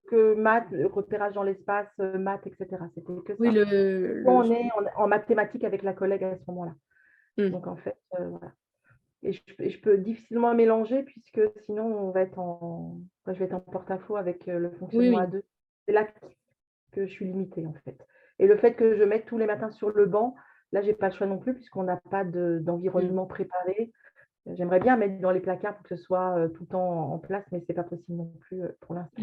Que maths, repérage dans l'espace, maths, etc. C'était que ça. Oui, On est en mathématiques avec la collègue à ce moment-là. Donc, en fait, voilà. Et je peux difficilement mélanger puisque sinon, je vais être en porte-à-faux avec le fonctionnement à deux. C'est là que je suis limitée, en fait. Et le fait que je mette tous les matins sur le banc, là, je n'ai pas le choix non plus puisqu'on n'a pas d'environnement préparé. J'aimerais bien mettre dans les placards pour que ce soit tout le temps en place, mais ce n'est pas possible non plus pour l'instant.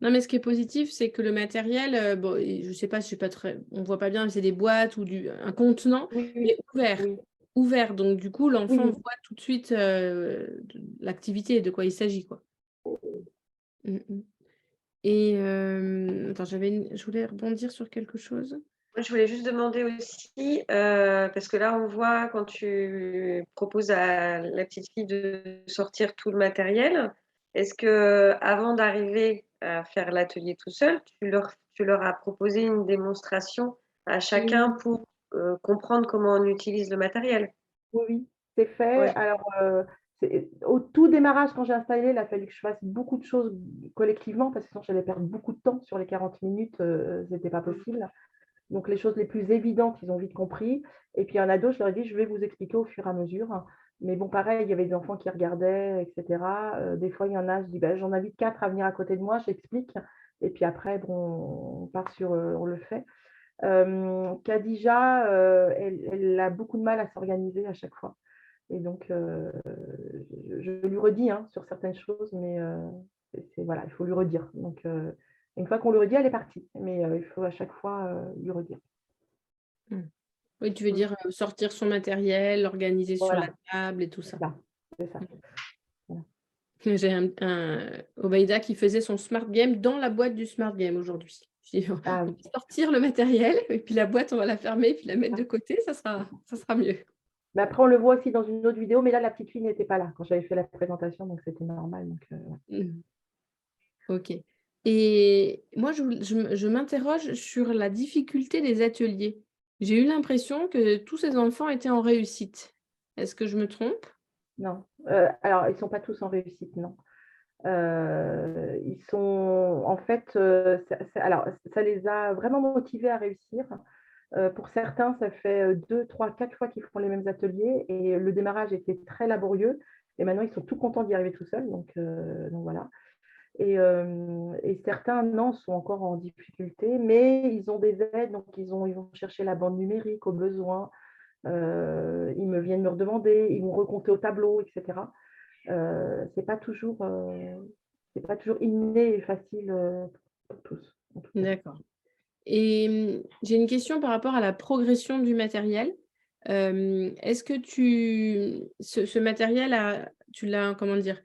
Non, mais ce qui est positif, c'est que le matériel, bon, je ne sais pas, on ne voit pas bien, c'est des boîtes ou un contenant, mais ouvert. Oui. Ouvert. Donc, du coup, l'enfant voit tout de suite l'activité, de quoi il s'agit, quoi. Et attends, je voulais rebondir sur quelque chose. Je voulais juste demander aussi, parce que là, on voit quand tu proposes à la petite fille de sortir tout le matériel, est-ce que avant d'arriver à faire l'atelier tout seul, tu leur as proposé une démonstration à chacun pour comprendre comment on utilise le matériel. Oui, oui, c'est fait. Ouais. Alors, au tout démarrage, quand j'ai installé, il a fallu que je fasse beaucoup de choses collectivement parce que sinon j'allais perdre beaucoup de temps sur les 40 minutes, ce n'était pas possible. Donc, les choses les plus évidentes, ils ont vite compris. Et puis, il y en a d'autres, je leur ai dit, je vais vous expliquer au fur et à mesure. Mais bon, pareil, il y avait des enfants qui regardaient, etc. Des fois, il y en a, je dis, ben, j'en invite 4 à venir à côté de moi, j'explique. Et puis après, bon, on part sur, on le fait. Khadija, elle a beaucoup de mal à s'organiser à chaque fois. Et donc, je lui redis sur certaines choses, mais voilà, il faut lui redire. Donc, une fois qu'on lui redit, elle est partie. Mais il faut à chaque fois lui redire. Oui, tu veux dire sortir son matériel, l'organiser sur la Voilà, table et tout ça. c'est ça. J'ai un Obaïda qui faisait son smart game dans la boîte du smart game aujourd'hui. Je dis, Ah on oui. va sortir le matériel et puis la boîte, on va la fermer puis la mettre de côté, ça sera mieux. Mais après, on le voit aussi dans une autre vidéo, mais là, la petite fille n'était pas là quand j'avais fait la présentation, donc c'était normal. Donc, Ok. Et moi, je m'interroge sur la difficulté des ateliers. J'ai eu l'impression que tous ces enfants étaient en réussite. Est-ce que je me trompe? non. Alors, ils ne sont pas tous en réussite, non. Ils sont, en fait, alors, ça les a vraiment motivés à réussir. Pour certains, ça fait 2, 3, 4 fois qu'ils font les mêmes ateliers et le démarrage était très laborieux. Et maintenant, ils sont tout contents d'y arriver tout seuls. Donc voilà. Et certains, non, sont encore en difficulté, mais ils ont des aides. Donc, ils vont chercher la bande numérique au besoin. Ils viennent me redemander. Ils vont recompter au tableau, etc. C'est pas toujours inné et facile pour tous. En tout cas. D'accord. Et j'ai une question par rapport à la progression du matériel. Est-ce que ce matériel, tu l'as, comment dire,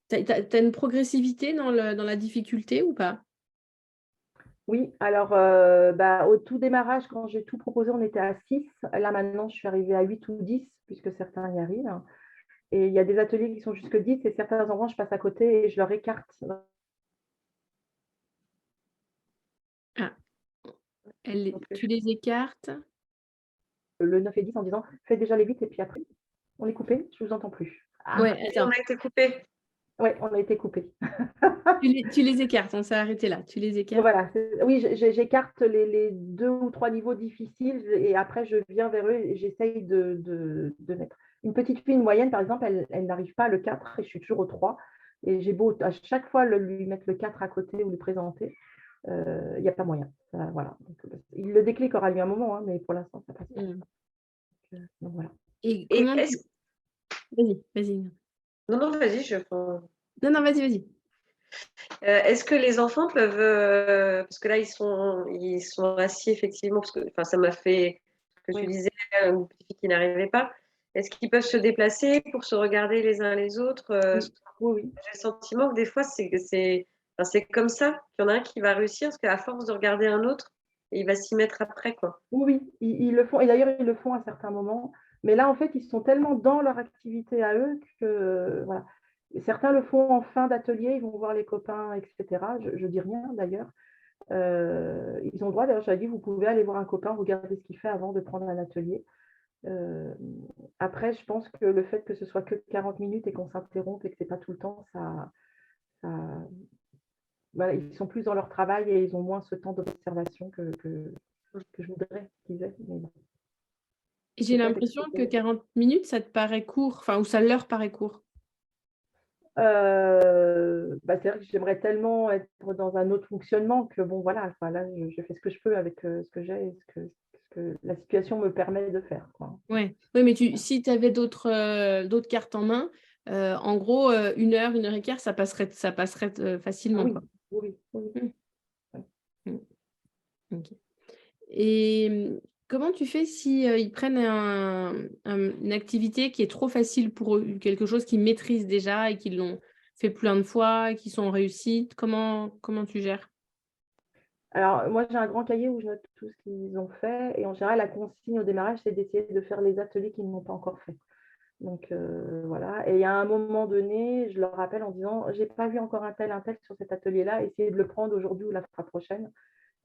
t'as une progressivité dans la difficulté ou pas? Oui, alors au tout démarrage, quand j'ai tout proposé, on était à 6. Là, maintenant, je suis arrivée à 8 ou 10, puisque certains y arrivent. Et il y a des ateliers qui sont jusque 10, et certains enfants, je passe à côté et je leur écarte Ah, tu les écartes? le 9 et 10 en disant, faites déjà les 8, et puis après, on est coupé, je ne vous entends plus. Ouais, On attends. a été coupé. Oui, on a été coupé. Tu les écartes, on s'est arrêté là. Tu les écartes. Voilà, oui, j'écarte les 2 ou 3 niveaux difficiles et après je viens vers eux et j'essaye de mettre. Une petite fille, une moyenne, par exemple, elle n'arrive pas à le 4 et je suis toujours au 3. Et j'ai beau à chaque fois lui mettre le 4 à côté ou lui présenter, il n'y a pas moyen. Voilà. Donc, le déclic aura lieu un moment, mais pour l'instant, ça passe pas. Donc, voilà. Et Et comment Vas-y. Non, vas-y, Non, vas-y. Est-ce que les enfants peuvent, parce que là ils sont assis effectivement, parce que ça m'a fait ce que tu Oui. disais, une petite fille qui n'arrivait pas. Est-ce qu'ils peuvent se déplacer pour se regarder les uns les autres? Oui. J'ai le sentiment que des fois c'est comme ça qu'il y en a un qui va réussir, parce qu'à force de regarder un autre, il va s'y mettre après, quoi. Oui, ils le font. Et d'ailleurs, ils le font à certains moments. Mais là, en fait, ils sont tellement dans leur activité à eux que voilà. Et certains le font en fin d'atelier, ils vont voir les copains, etc. Je dis rien d'ailleurs. Ils ont le droit, d'ailleurs, je dit, vous pouvez aller voir un copain, regarder ce qu'il fait avant de prendre un atelier. Après, je pense que le fait que ce soit que 40 minutes et qu'on s'interrompe et que ce n'est pas tout le temps, voilà, ils sont plus dans leur travail et ils ont moins ce temps d'observation que je voudrais qu'ils aient. Mais bon. J'ai l'impression que 40 minutes, ça te paraît court, ou ça leur paraît court. C'est vrai que j'aimerais tellement être dans un autre fonctionnement que bon voilà, là je fais ce que je peux avec ce que j'ai et ce que la situation me permet de faire, quoi. Ouais. Oui, mais si tu avais d'autres cartes en main, en gros, 1 heure, 1 heure et quart, ça passerait facilement. Oui, Quoi. oui. Ok. Et comment tu fais si ils prennent une activité qui est trop facile pour eux, quelque chose qu'ils maîtrisent déjà et qu'ils l'ont fait plein de fois, et qui sont en réussite, comment tu gères? Alors moi j'ai un grand cahier où je note tout ce qu'ils ont fait et en général la consigne au démarrage c'est d'essayer de faire les ateliers qu'ils n'ont pas encore fait. Donc voilà, et à un moment donné, je leur rappelle en disant j'ai pas vu encore un tel sur cet atelier-là, essayez de le prendre aujourd'hui ou la fois prochaine.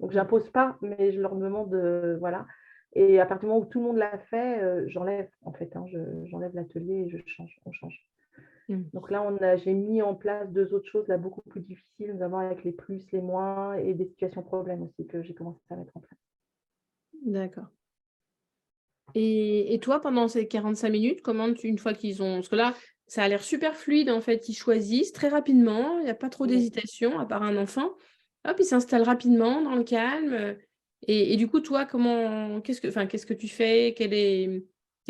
Donc, je n'impose pas, mais je leur demande, voilà. Et à partir du moment où tout le monde l'a fait, j'enlève en fait. J'enlève l'atelier et on change. Donc là, j'ai mis en place 2 autres choses là, beaucoup plus difficiles, notamment avec les plus, les moins et des situations problèmes aussi que j'ai commencé à mettre en place. D'accord. Et toi, pendant ces 45 minutes, une fois qu'ils ont... Parce que là, ça a l'air super fluide, en fait. Ils choisissent très rapidement, il n'y a pas trop d'hésitation, à part un enfant. Hop, ils s'installent rapidement, dans le calme. Et du coup, toi, qu'est-ce que tu fais? Quel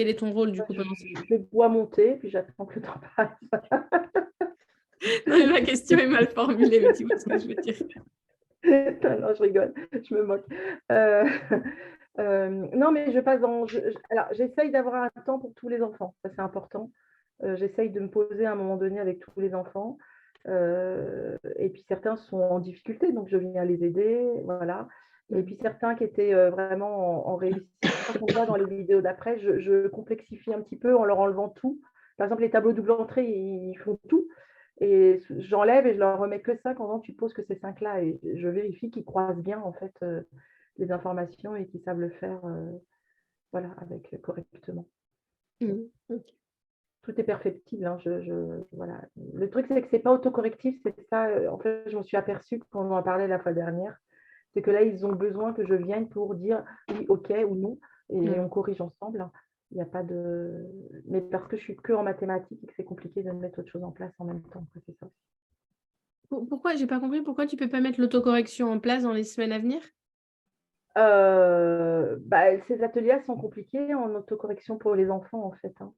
est ton rôle, du coup, pendant ces... Je bois mon thé, puis j'attends que le temps passe. Non, mais ma question est mal formulée, mais tu vois ce que je veux dire. Non, je rigole, je me moque. Non, mais je passe alors, j'essaye d'avoir un temps pour tous les enfants, ça c'est important. J'essaye de me poser à un moment donné avec tous les enfants. Et puis certains sont en difficulté, donc je viens les aider, voilà. Et puis certains qui étaient vraiment en réussite, quand on voit dans les vidéos d'après, je complexifie un petit peu en leur enlevant tout. Par exemple, les tableaux double entrée, ils font tout. Et j'enlève et je leur remets que ça quand tu poses que ces 5-là. Et je vérifie qu'ils croisent bien en fait les informations et qu'ils savent le faire voilà, correctement. Okay. Tout est perfectible. Hein. Voilà. Le truc, c'est que ce n'est pas autocorrectif. C'est ça, en fait, je me suis aperçue quand on en parlait la fois dernière. C'est que là, ils ont besoin que je vienne pour dire oui, OK ou non. Et on corrige ensemble. Il n'y a pas de... Mais parce que je suis que en mathématiques et que c'est compliqué de mettre autre chose en place en même temps. C'est ça. Pourquoi, j'ai pas compris, pourquoi tu ne peux pas mettre l'autocorrection en place dans les semaines à venir? Ces ateliers sont compliqués en autocorrection pour les enfants, en fait. Hein.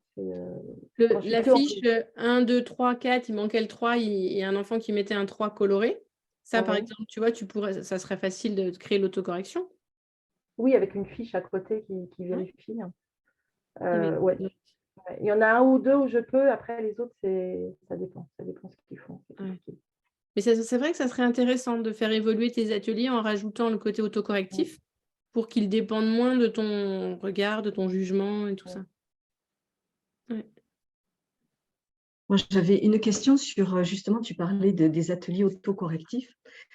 La fiche 1, 2, 3, 4, il manquait le 3, il y a un enfant qui mettait un 3 coloré. Ça, par exemple, tu vois, ça serait facile de créer l'autocorrection. Oui, avec une fiche à côté qui vérifie. Ouais. Ouais. Il y en a un ou deux où je peux, après les autres, ça dépend. Ça dépend ce qu'ils font. Ouais. Mais c'est vrai que ça serait intéressant de faire évoluer tes ateliers en rajoutant le côté autocorrectif pour qu'ils dépendent moins de ton regard, de ton jugement et tout ça. Ouais. Moi, j'avais une question sur, justement, tu parlais des ateliers autocorrectifs,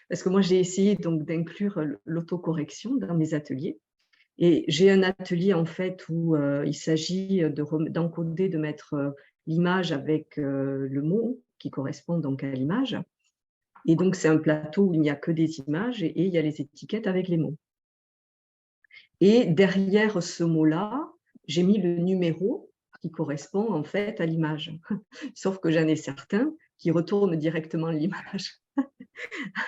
parce que moi, j'ai essayé donc d'inclure l'autocorrection dans mes ateliers. Et j'ai un atelier, en fait, où il s'agit d'encoder, de mettre l'image avec le mot qui correspond donc à l'image. Et donc, c'est un plateau où il n'y a que des images et il y a les étiquettes avec les mots. Et derrière ce mot-là, j'ai mis le numéro qui correspond en fait à l'image. Sauf que j'en ai certains qui retournent directement l'image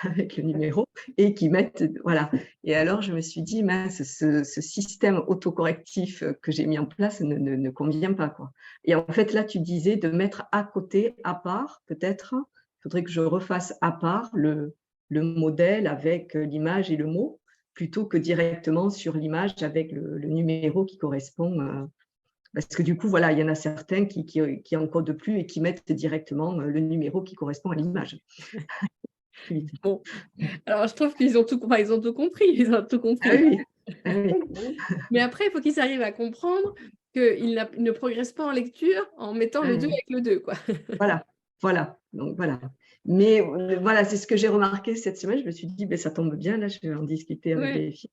avec le numéro et qui mettent... Voilà. Et alors, je me suis dit, mince, ce système autocorrectif que j'ai mis en place ne convient pas, quoi. Et en fait, là, tu disais de mettre à côté, à part, peut-être, il faudrait que je refasse à part le modèle avec l'image et le mot, plutôt que directement sur l'image avec le numéro qui correspond. Parce que du coup, voilà, il y en a certains qui encodent plus et qui mettent directement le numéro qui correspond à l'image. Bon, alors je trouve qu'ils ont tout compris. Ils ont tout compris. Ah oui. Ah oui. Mais après, il faut qu'ils arrivent à comprendre qu'ils ne progressent pas en lecture en mettant le 2 avec le 2, quoi. Voilà. Donc, voilà. Mais voilà, c'est ce que j'ai remarqué cette semaine. Je me suis dit, ben, ça tombe bien, là, je vais en discuter avec les filles.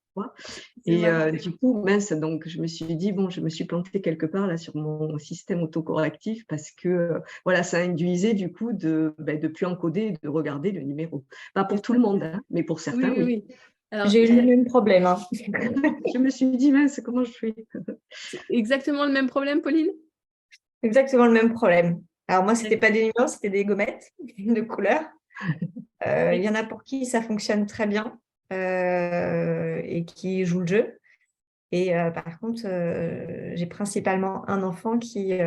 Et du coup, mince, donc je me suis dit, bon, je me suis plantée quelque part là sur mon système autocorrectif parce que voilà, ça induisait du coup de plus encoder, de regarder le numéro. Pas pour tout le monde, hein, mais pour certains, oui. J'ai eu le même problème. Hein. Je me suis dit, mince, comment je fais? C'est exactement le même problème, Pauline? Exactement le même problème. Alors moi, ce n'était pas des numéros, c'était des gommettes de couleur. Il y en a pour qui ça fonctionne très bien et qui jouent le jeu. Et par contre, j'ai principalement un enfant qui,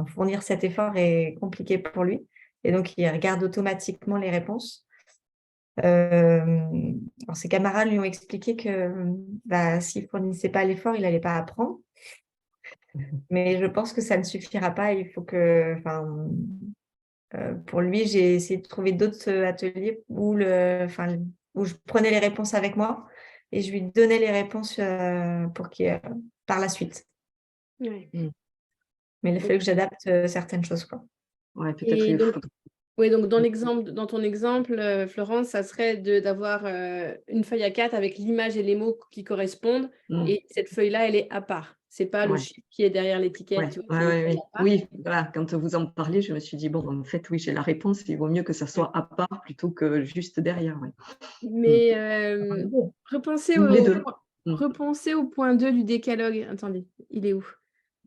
fournir cet effort est compliqué pour lui. Et donc, il regarde automatiquement les réponses. Alors ses camarades lui ont expliqué que s'il ne fournissait pas l'effort, il n'allait pas apprendre. Mais je pense que ça ne suffira pas. Il faut que... pour lui, j'ai essayé de trouver d'autres ateliers où je prenais les réponses avec moi et je lui donnais les réponses pour qu'il par la suite. Oui. Mais il a fallu que j'adapte certaines choses, quoi. Ouais, peut-être. Oui, donc dans ton exemple, Florence, ça serait d'avoir une feuille A4 avec l'image et les mots qui correspondent. Et cette feuille-là, elle est à part. Ce n'est pas le chiffre qui est derrière l'étiquette. Tu vois, oui, voilà, quand vous en parlez, je me suis dit, bon, en fait, oui, j'ai la réponse. Il vaut mieux que ça soit à part plutôt que juste derrière. Mais repensez au point 2 du décalogue. Attendez, il est où?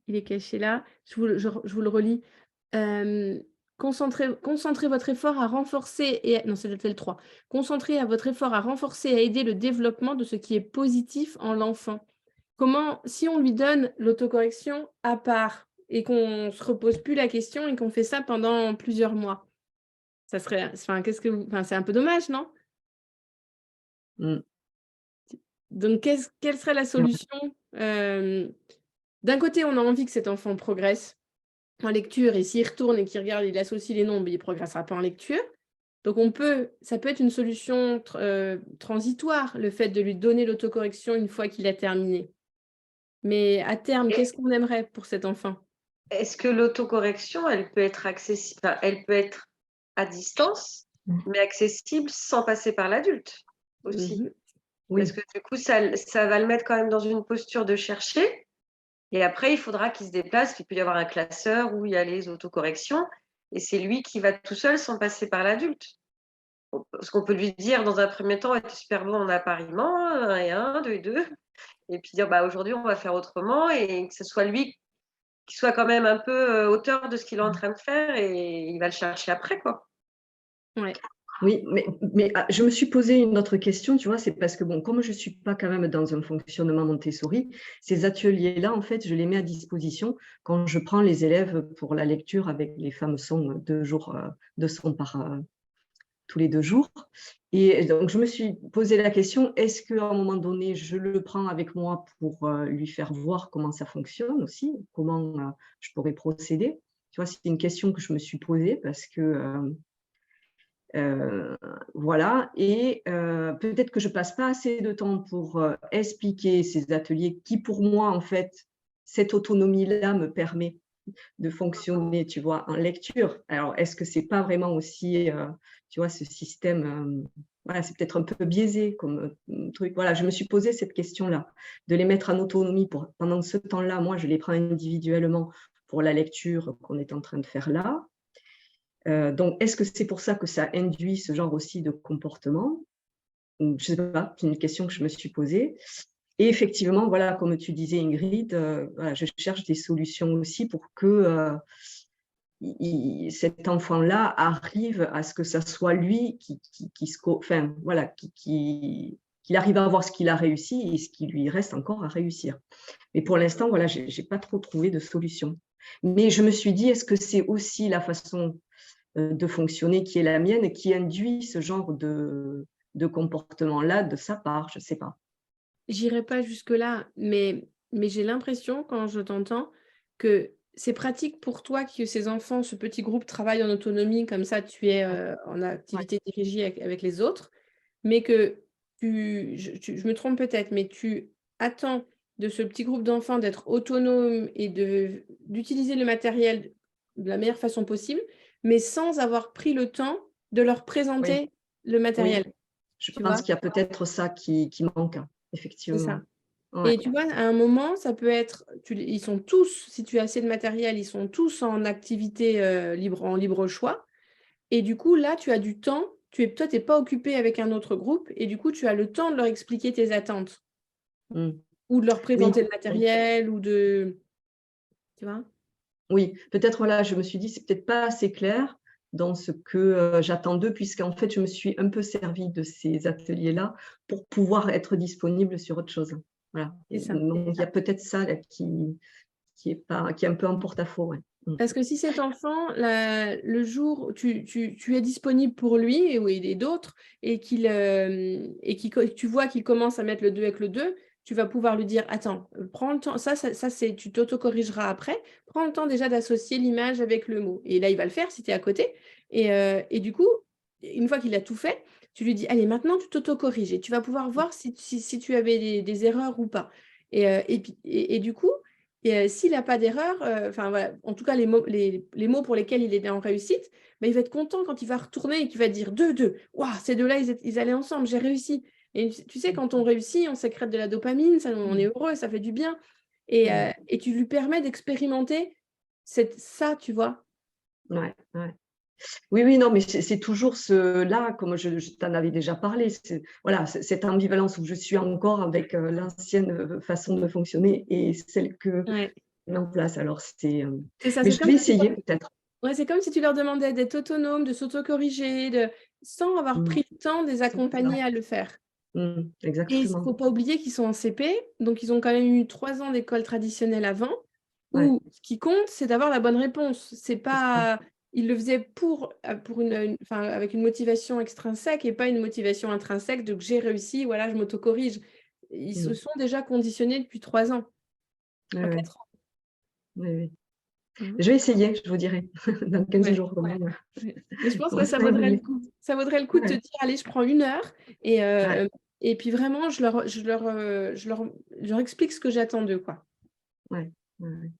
Il est caché là. Je vous le relis. Concentrez votre effort à renforcer non, c'était le 3. Concentrez votre effort à renforcer et à aider le développement de ce qui est positif en l'enfant. Si on lui donne l'autocorrection à part et qu'on ne se repose plus la question et qu'on fait ça pendant plusieurs mois, ça serait, c'est un peu dommage, non? Donc, quelle serait la solution? D'un côté, on a envie que cet enfant progresse en lecture, et s'il retourne et qu'il regarde, il associe les nombres, il ne progressera pas en lecture. Donc, ça peut être une solution transitoire, le fait de lui donner l'autocorrection une fois qu'il a terminé. Mais à terme, qu'est-ce qu'on aimerait pour cet enfant? Est-ce que l'autocorrection, elle peut être accessible, elle peut être à distance, mais accessible sans passer par l'adulte aussi? Oui. Parce que du coup, ça va le mettre quand même dans une posture de chercher. Et après, il faudra qu'il se déplace. Il peut y avoir un classeur où il y a les autocorrections. Et c'est lui qui va tout seul sans passer par l'adulte. Parce qu'on peut lui dire dans un premier temps, tu es super bon en appariement, 1 et 1, 2 et 2. Et puis dire, aujourd'hui, on va faire autrement. Et que ce soit lui qui soit quand même un peu auteur de ce qu'il est en train de faire. Et il va le chercher après, quoi. Ouais. Oui, mais je me suis posé une autre question, tu vois, c'est parce que, bon, comme je ne suis pas quand même dans un fonctionnement Montessori, ces ateliers-là, en fait, je les mets à disposition quand je prends les élèves pour la lecture avec les fameux sons, 2 sons tous les 2 jours. Et donc, je me suis posé la question, est-ce qu'à un moment donné, je le prends avec moi pour lui faire voir comment ça fonctionne aussi, comment je pourrais procéder? Tu vois, c'est une question que je me suis posée parce que... voilà, et peut-être que je passe pas assez de temps pour expliquer ces ateliers qui, pour moi, en fait, cette autonomie-là me permet de fonctionner, tu vois, en lecture. Alors, est-ce que c'est pas vraiment aussi, tu vois, ce système, voilà, c'est peut-être un peu biaisé comme truc. Voilà, je me suis posé cette question-là, de les mettre en autonomie pendant ce temps-là. Moi, je les prends individuellement pour la lecture qu'on est en train de faire là. Donc, est-ce que c'est pour ça que ça induit ce genre aussi de comportement? Je ne sais pas, c'est une question que je me suis posée. Et effectivement, voilà, comme tu disais, Ingrid, voilà, je cherche des solutions aussi pour que cet enfant-là arrive à ce que ça soit lui qu'il arrive à voir ce qu'il a réussi et ce qui lui reste encore à réussir. Mais pour l'instant, voilà, je n'ai pas trop trouvé de solution. Mais je me suis dit, est-ce que c'est aussi la façon de fonctionner qui est la mienne et qui induit ce genre de comportement-là de sa part, je ne sais pas. J'irai pas jusque-là, mais j'ai l'impression, quand je t'entends, que c'est pratique pour toi que ces enfants, ce petit groupe, travaillent en autonomie, comme ça tu es en activité dirigée avec les autres, mais que je me trompe peut-être, mais tu attends de ce petit groupe d'enfants d'être autonome et d'utiliser le matériel de la meilleure façon possible, mais sans avoir pris le temps de leur présenter le matériel. Oui. Je pense qu'il y a peut-être ça qui manque, effectivement. C'est ça. Ouais. Et tu vois, à un moment, ça peut être, ils sont tous, si tu as assez de matériel, ils sont tous en activité en libre choix. Et du coup, là, tu as du temps. Toi, tu n'es pas occupé avec un autre groupe. Et du coup, tu as le temps de leur expliquer tes attentes. Ou de leur présenter le matériel, ou de... Tu vois? Oui, peut-être, voilà, je me suis dit, c'est peut-être pas assez clair dans ce que j'attends d'eux, puisqu'en fait, je me suis un peu servie de ces ateliers-là pour pouvoir être disponible sur autre chose. Voilà. Donc, il y a peut-être ça là, qui est un peu en porte-à-faux. Ouais. Parce que si cet enfant, le jour où tu es disponible pour lui et d'autres, et tu vois qu'il commence à mettre le 2 avec le 2, tu vas pouvoir lui dire, attends, prends le temps, tu t'auto-corrigeras après, prends le temps déjà d'associer l'image avec le mot. Et là, il va le faire si tu es à côté. Et du coup, une fois qu'il a tout fait, tu lui dis, allez, maintenant tu t'auto-corriges et tu vas pouvoir voir si tu avais des erreurs ou pas. Et du coup, Et s'il n'a pas d'erreur, voilà, en tout cas, les mots pour lesquels il est en réussite, bah, il va être content quand il va retourner et qu'il va dire 2, 2. Waouh, ces deux-là, ils allaient ensemble, j'ai réussi. Et tu sais, quand on réussit, on sécrète de la dopamine, on est heureux, ça fait du bien. Et tu lui permets d'expérimenter ça, tu vois. Ouais, ouais. Oui, non, mais c'est toujours là, comme je t'en avais déjà parlé, voilà, cette ambivalence où je suis encore avec l'ancienne façon de fonctionner et celle que Ouais. je mets en place. Alors, C'est ça, mais c'est je comme vais si tu essayer peut-être. Ouais, c'est comme si tu leur demandais d'être autonomes, de s'autocorriger, sans avoir pris le temps de les accompagner à le faire. Et il ne Exactement. faut pas oublier qu'ils sont en CP, donc ils ont quand même eu 3 ans d'école traditionnelle avant, Ouais, où ce qui compte, c'est d'avoir la bonne réponse. C'est pas... Ils le faisaient avec une motivation extrinsèque et pas une motivation intrinsèque de que j'ai réussi, voilà, je m'autocorrige. Ils se sont déjà conditionnés depuis 3 ans, ouais, 4 ans. ouais. Mhm. Je vais essayer, je vous dirai, dans 15 Ouais. jours. Ouais. Mais je pense que ça ça vaudrait le évolue. coup. Ça vaudrait le coup de te Ouais, dire, allez, je prends 1 heure et, ouais, et puis vraiment, je leur explique ce que j'attends d'eux, quoi. ouais, ouais.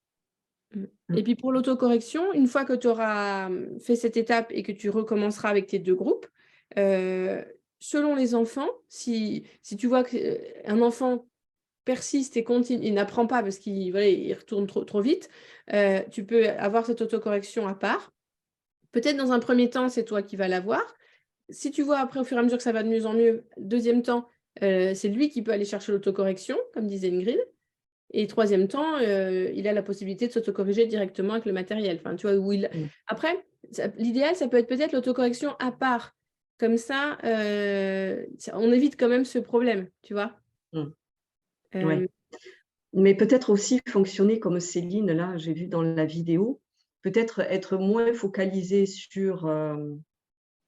Et puis pour l'autocorrection, une fois que tu auras fait cette étape et que tu recommenceras avec tes 2 groupes, selon les enfants, si tu vois qu'un enfant persiste et continue, il n'apprend pas parce qu'il voilà, il retourne trop vite, tu peux avoir cette autocorrection à part. Peut-être dans un premier temps, c'est toi qui vas l'avoir. Si tu vois après, au fur et à mesure que ça va de mieux en mieux, deuxième temps, c'est lui qui peut aller chercher l'autocorrection, comme disait Ingrid. Et troisième temps, il a la possibilité de s'autocorriger directement avec le matériel. Enfin, tu vois, Après, l'idéal, ça peut être peut-être l'autocorrection à part. Comme ça, on évite quand même ce problème, tu vois. Ouais. Mais peut-être aussi fonctionner comme Céline, là, j'ai vu dans la vidéo, peut-être être moins focalisé sur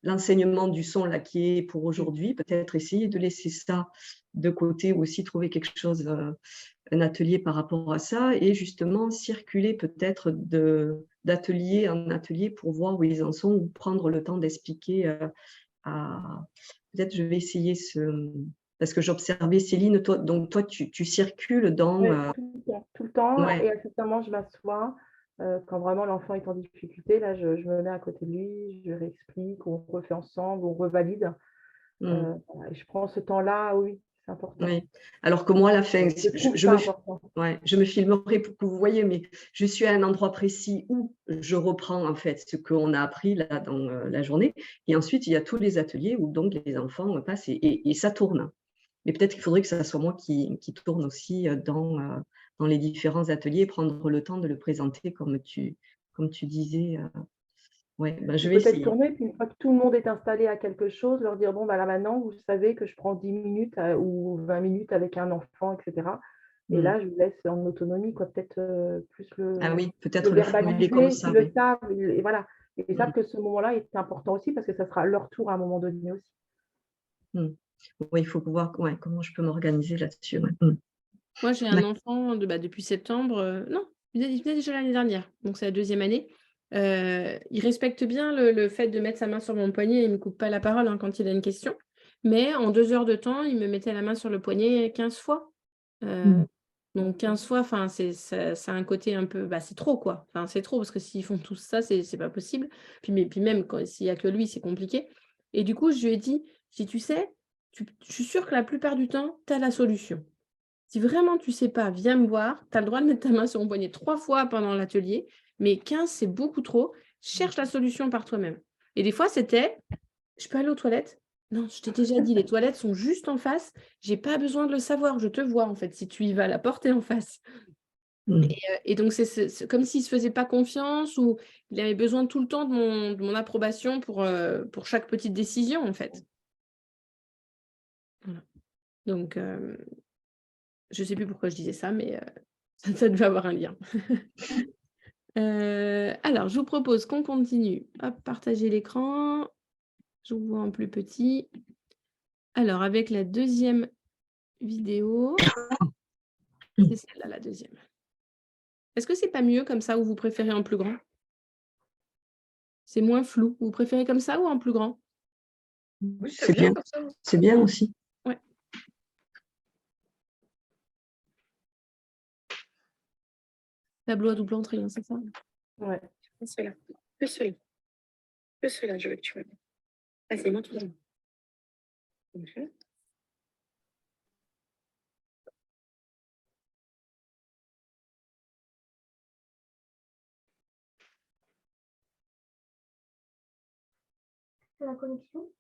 l'enseignement du son là qui est pour aujourd'hui, peut-être essayer de laisser ça de côté ou aussi trouver quelque chose, un atelier par rapport à ça et justement circuler peut-être d'atelier en atelier pour voir où ils en sont ou prendre le temps d'expliquer peut-être je vais essayer parce que j'observais Céline, donc toi tu circules dans Ouais, tout le temps. ouais, Et à certains moments, je m'assois. Quand vraiment l'enfant est en difficulté, là, je me mets à côté de lui, je lui réexplique, on refait ensemble, on revalide. Voilà, et je prends ce temps-là, oui, c'est important. oui. Alors que moi, à la fin, Je trouve ça important. je me filmerai pour que vous voyez, mais je suis à un endroit précis où je reprends en fait ce qu'on a appris là dans la journée. Et ensuite, il y a tous les ateliers où donc les enfants passent et ça tourne. Mais peut-être qu'il faudrait que ça soit moi qui tourne aussi dans les différents ateliers, prendre le temps de le présenter comme tu disais. Ouais, ben, je vais Peut-être essayer. tourner, puis une fois que tout le monde est installé à quelque chose, leur dire, bon, bah, là maintenant, vous savez que je prends 10 minutes ou 20 minutes avec un enfant, etc. Et Mm. là, je vous laisse en autonomie, quoi, peut-être plus Ah oui, le peut-être le formuler comme verbaliser, ça, ils le oui. savent, et voilà. Et ils Mm. savent que ce moment-là est important aussi parce que ça sera leur tour à un moment donné aussi. Mm. Oui, il faut voir comment je peux m'organiser là-dessus. Ouais. Mm. Moi, j'ai un enfant depuis septembre. Non, il venait déjà l'année dernière, donc c'est la 2e année. Il respecte bien le fait de mettre sa main sur mon poignet. Il ne me coupe pas la parole quand il a une question. Mais en 2 heures de temps, il me mettait la main sur le poignet 15 fois. Mm. Donc 15 fois, ça a un côté un peu... c'est trop, quoi. Enfin, c'est trop, parce que s'ils font tous ça, c'est pas possible. Puis même s'il n'y a que lui, c'est compliqué. Et du coup, je lui ai dit, si tu sais, je suis sûre que la plupart du temps, tu as la solution. Si vraiment tu sais pas, viens me voir. Tu as le droit de mettre ta main sur mon poignet 3 fois pendant l'atelier, mais 15, c'est beaucoup trop. Cherche la solution par toi-même. Et des fois, c'était, je peux aller aux toilettes? Non, je t'ai déjà dit, les toilettes sont juste en face. J'ai pas besoin de le savoir. Je te vois, en fait. Si tu y vas, la porte est en face. Mm. Et donc, c'est comme s'il se faisait pas confiance ou il avait besoin tout le temps de mon approbation pour chaque petite décision, en fait. Voilà. Donc, je sais plus pourquoi je disais ça, mais ça devait avoir un lien. Alors, je vous propose qu'on continue. Hop, partager l'écran. Je vous vois en plus petit. Alors, avec la 2e vidéo, c'est celle-là, la 2e. Est-ce que c'est pas mieux comme ça ou vous préférez en plus grand? C'est moins flou. Vous préférez comme ça ou en plus grand? Oui, C'est bien, comme ça. c'est bien aussi. Ouais. Tableau à double entrée, hein, c'est ça? Ouais. Que cela. Que cela. Que cela, je veux que tu me mettes. Vas-y, montre-moi. Mhm. C'est la connexion.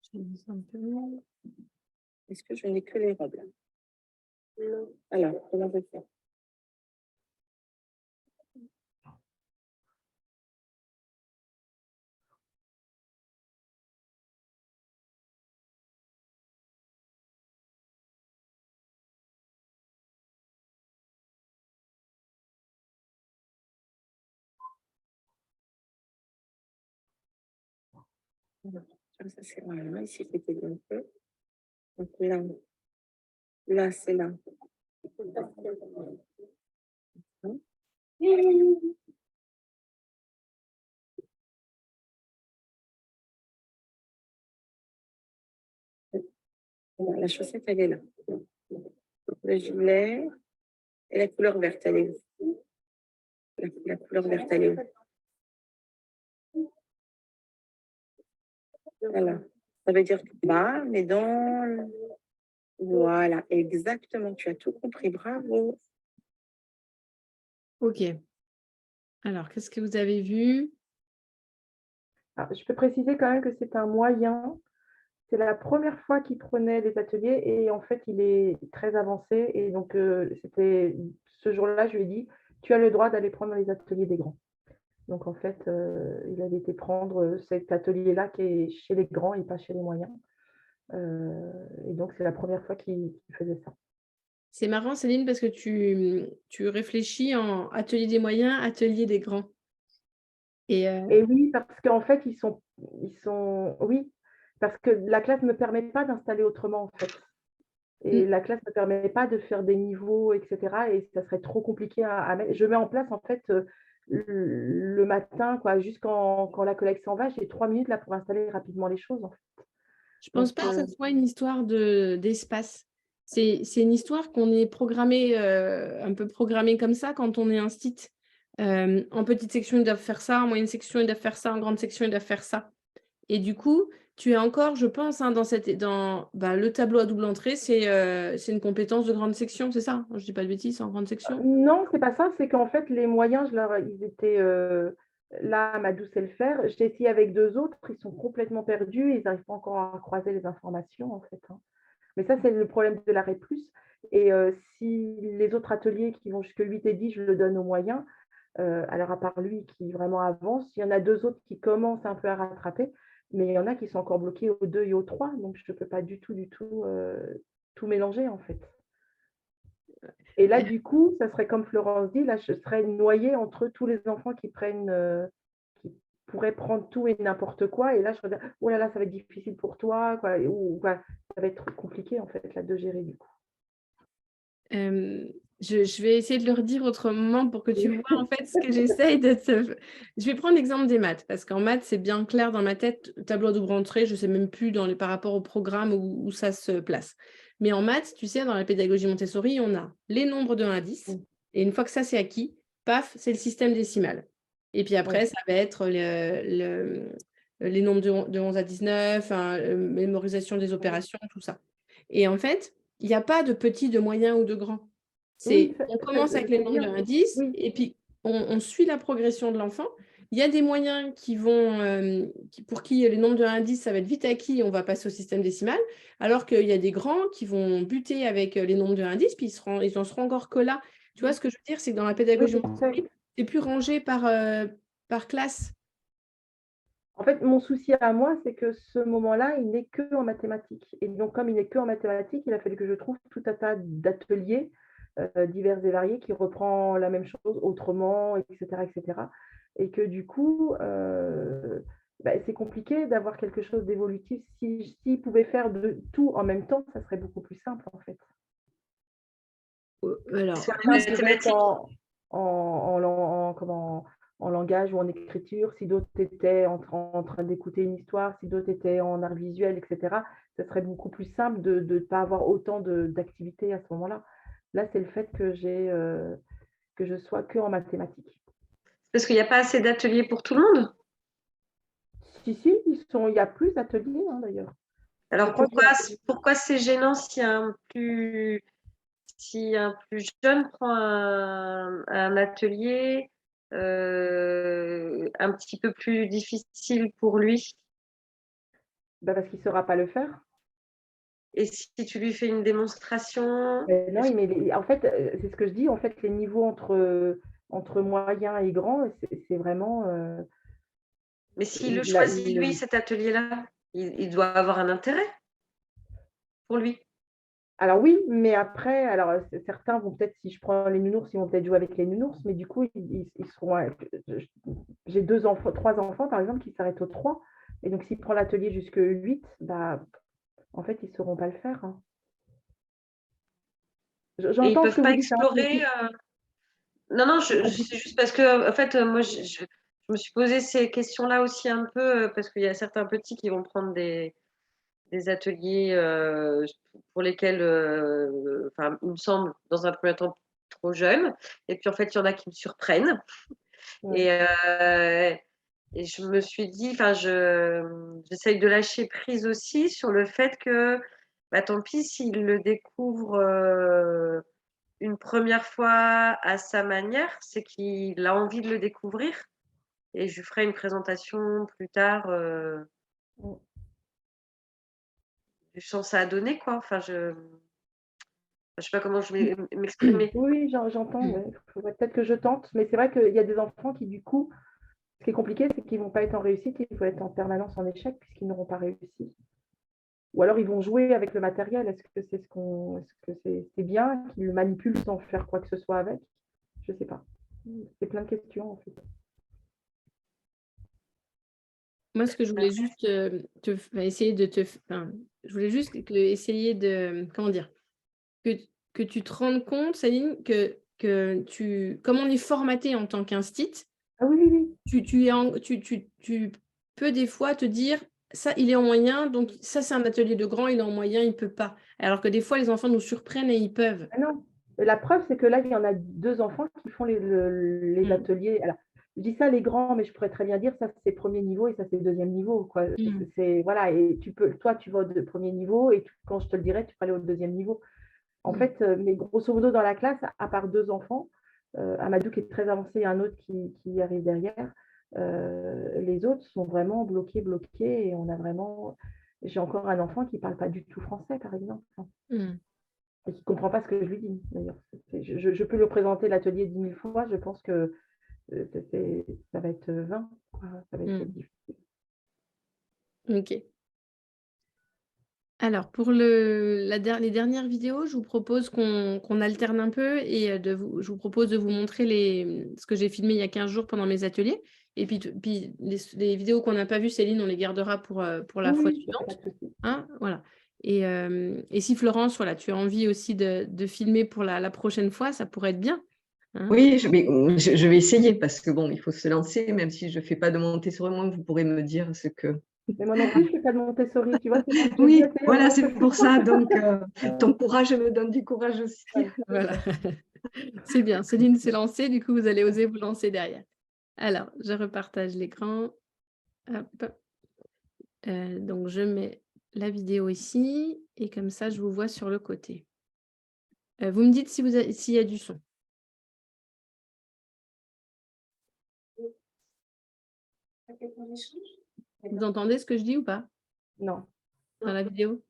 Je vais mettre un peu. Est-ce que je n'ai que les robes là? Non. Alors, comment on peut faire? Alors, ça c'est voilà, ici c'était bien fait. Donc là c'est là. Voilà, la chaussette elle est là. Le gilet et la couleur verte elle est où? La couleur verte elle est où? Voilà. Ça veut dire que bas, mais dans voilà, exactement. Tu as tout compris. Bravo. Ok. Alors, qu'est-ce que vous avez vu? Alors, je peux préciser quand même que c'est un moyen. C'est la première fois qu'il prenait des ateliers et en fait, il est très avancé. Et donc, c'était ce jour-là, je lui ai dit, tu as le droit d'aller prendre les ateliers des grands. Donc, en fait, il avait été prendre cet atelier-là qui est chez les grands et pas chez les moyens. Et donc, c'est la première fois qu'il faisait ça. C'est marrant, Céline, parce que tu réfléchis en atelier des moyens, atelier des grands. Et Et oui, parce qu'en fait, oui, parce que la classe ne me permet pas d'installer autrement, en fait. Et la classe ne permet pas de faire des niveaux, etc. Et ça serait trop compliqué à mettre. Je mets en place, en fait, le matin, quoi, juste quand la collègue s'en va, j'ai 3 minutes là pour installer rapidement les choses, en fait. je pense Donc, pas que ce soit une histoire d'espace. C'est une histoire qu'on est programmé, un peu programmé comme ça quand on est un site. En petite section, ils doivent faire ça, en moyenne section, ils doivent faire ça, en grande section, ils doivent faire ça. Et du coup, tu es encore, je pense, hein, le tableau à double entrée, c'est une compétence de grande section, c'est ça? Je dis pas de bêtises, c'est en grande section. non, c'est pas ça, c'est qu'en fait, les moyens, ils étaient là, Madou sait le faire. J'ai essayé avec 2 autres, ils sont complètement perdus, ils n'arrivent pas encore à croiser les informations, en fait, hein. Mais ça, c'est le problème de l'arrêt plus. Et si les autres ateliers qui vont jusque 8 et 10, je le donne aux moyens, alors à part lui qui vraiment avance, il y en a 2 autres qui commencent un peu à rattraper, mais il y en a qui sont encore bloqués au 2 et au 3, donc je ne peux pas du tout tout mélanger, en fait. Et là, du coup, ça serait comme Florence dit, là, je serais noyée entre tous les enfants qui pourraient prendre tout et n'importe quoi. Et là, je serais dire, oh là là, ça va être difficile pour toi, quoi, ça va être compliqué, en fait, là, de gérer, du coup. Je vais essayer de le redire autrement pour que tu vois en fait ce que j'essaye de te... Je vais prendre l'exemple des maths, parce qu'en maths, c'est bien clair dans ma tête, tableau à double entrée, je ne sais même plus par rapport au programme où ça se place. Mais en maths, tu sais, dans la pédagogie Montessori, on a les nombres de 1 à 10, et une fois que ça c'est acquis, paf, c'est le système décimal. Et puis après, ça va être les nombres de 11 à 19, hein, mémorisation des opérations, tout ça. Et en fait, il n'y a pas de petit, de moyen ou de grand. On commence avec les nombres de 1 à 10 et puis on suit la progression de l'enfant. Il y a des moyens pour qui les nombres de 1 à 10, ça va être vite acquis et on va passer au système décimal, alors qu'il y a des grands qui vont buter avec les nombres de 1 à 10, puis ils en seront encore que là. Tu vois ce que je veux dire, c'est que dans la pédagogie, c'est plus rangé par classe. En fait, mon souci à moi, c'est que ce moment-là, il n'est que en mathématiques. Et donc, comme il n'est que en mathématiques, il a fallu que je trouve tout un tas d'ateliers divers et variés qui reprend la même chose autrement, etc., etc. Et que du coup, c'est compliqué d'avoir quelque chose d'évolutif. S'ils pouvaient faire de tout en même temps, ça serait beaucoup plus simple, en fait. Alors, sur les mathématiques. En langage ou en écriture, si d'autres étaient en train d'écouter une histoire, si d'autres étaient en art visuel, etc., ça serait beaucoup plus simple de ne pas avoir autant d'activités à ce moment-là. Là, c'est le fait que je sois que en mathématiques. Parce qu'il n'y a pas assez d'ateliers pour tout le monde. Si, il y a plus d'ateliers, hein, d'ailleurs. Alors crois pourquoi c'est gênant si un plus jeune prend un atelier un petit peu plus difficile pour lui? Parce qu'il ne saura pas le faire. Et si tu lui fais une démonstration? Non, en fait, c'est ce que je dis, en fait, les niveaux entre moyen et grand, c'est vraiment... Mais s'il le choisit, lui, cet atelier-là, il doit avoir un intérêt pour lui. Alors oui, mais après, certains vont peut-être, si je prends les nounours, ils vont peut-être jouer avec les nounours, mais du coup, ils seront... J'ai 3 enfants, par exemple, qui s'arrêtent aux 3. Et donc, s'il prend l'atelier jusque 8, en fait, ils ne sauront pas le faire. Hein. Et ils J'entends ne ce que peuvent pas vous dites. explorer. Non, c'est juste parce que, en fait, moi, je me suis posé ces questions-là aussi un peu, parce qu'il y a certains petits qui vont prendre des ateliers pour lesquels, enfin, il me semble, dans un premier temps, trop jeunes. Et puis, en fait, il y en a qui me surprennent. Ouais. Et je me suis dit, enfin, j'essaye de lâcher prise aussi sur le fait que, bah, tant pis s'il le découvre une première fois à sa manière, c'est qu'il a envie de le découvrir. Et je lui ferai une présentation plus tard du sens à donner, quoi. Enfin, je sais pas comment je vais m'exprimer. Oui, j'entends. Ouais. Peut-être que je tente, mais c'est vrai qu'il y a des enfants qui, du coup, ce qui est compliqué, c'est qu'ils ne vont pas être en réussite, il faut être en permanence en échec puisqu'ils n'auront pas réussi. Ou alors ils vont jouer avec le matériel. Est-ce que c'est bien qu'ils le manipulent sans faire quoi que ce soit avec? Je ne sais pas. C'est plein de questions en fait. Moi, ce que je voulais juste essayer de te... je voulais juste essayer de... Comment dire? Que tu te rendes compte, Céline, comme on est formaté en tant qu'instit, Ah oui. tu peux des fois te dire, ça, il est en moyen, donc ça, c'est un atelier de grand, il est en moyen, il ne peut pas. Alors que des fois, les enfants nous surprennent et ils peuvent. Ah non. La preuve, c'est que là, il y en a 2 enfants qui font les ateliers. Alors, je dis ça les grands, mais je pourrais très bien dire ça c'est premier niveau et ça c'est deuxième niveau. Quoi. Voilà, et toi tu vas au premier niveau et quand je te le dirai, tu peux aller au deuxième niveau. En fait, mais grosso modo dans la classe, à part 2 enfants, Amadou qui est très avancé et un autre qui arrive derrière, les autres sont vraiment bloqués et on a vraiment... J'ai encore un enfant qui ne parle pas du tout français, par exemple. Et qui ne comprend pas ce que je lui dis, d'ailleurs. Je peux lui représenter l'atelier 10 000 fois, je pense que ça va être 20, quoi. Ça va être difficile. Ok. Alors, pour les dernières vidéos, je vous propose qu'on alterne un peu et je vous propose de vous montrer ce que j'ai filmé il y a 15 jours pendant mes ateliers. Et puis les vidéos qu'on n'a pas vues, Céline, on les gardera pour la fois suivante. Hein, voilà. Et si Florence, voilà, tu as envie aussi de filmer pour la prochaine fois, ça pourrait être bien. Hein. Oui, je vais essayer parce que bon, il faut se lancer, même si je ne fais pas de Montessori, moi, vous pourrez me dire ce que... Mais moi non plus, je ne fais pas de Montessori, tu vois. Oui, voilà, c'est pour ça. Donc, ton courage me donne du courage aussi. Voilà. C'est bien, Céline s'est lancée, du coup, vous allez oser vous lancer derrière. Alors, je repartage l'écran. Hop. Donc, je mets la vidéo ici et comme ça, je vous vois sur le côté. Vous me dites s'il y a du son. Vous entendez ce que je dis ou pas? Non. Dans la vidéo?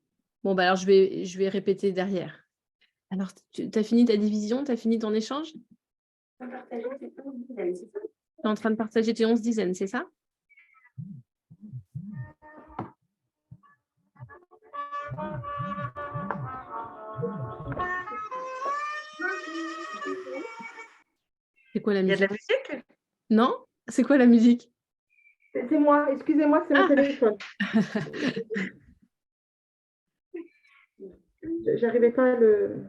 Bon, bah alors je vais répéter derrière. Alors, tu as fini ta division? Tu as fini ton échange? Tu es en train de partager tes 11 dizaines, c'est ça? C'est quoi la musique? Il y a de la musique? Non? C'est quoi la musique? C'est moi, excusez-moi, c'est mon téléphone. J'arrivais pas à le...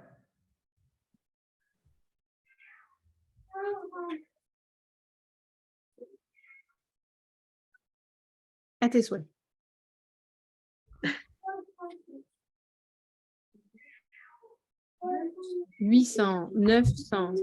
À tes souhaits. 800, 900.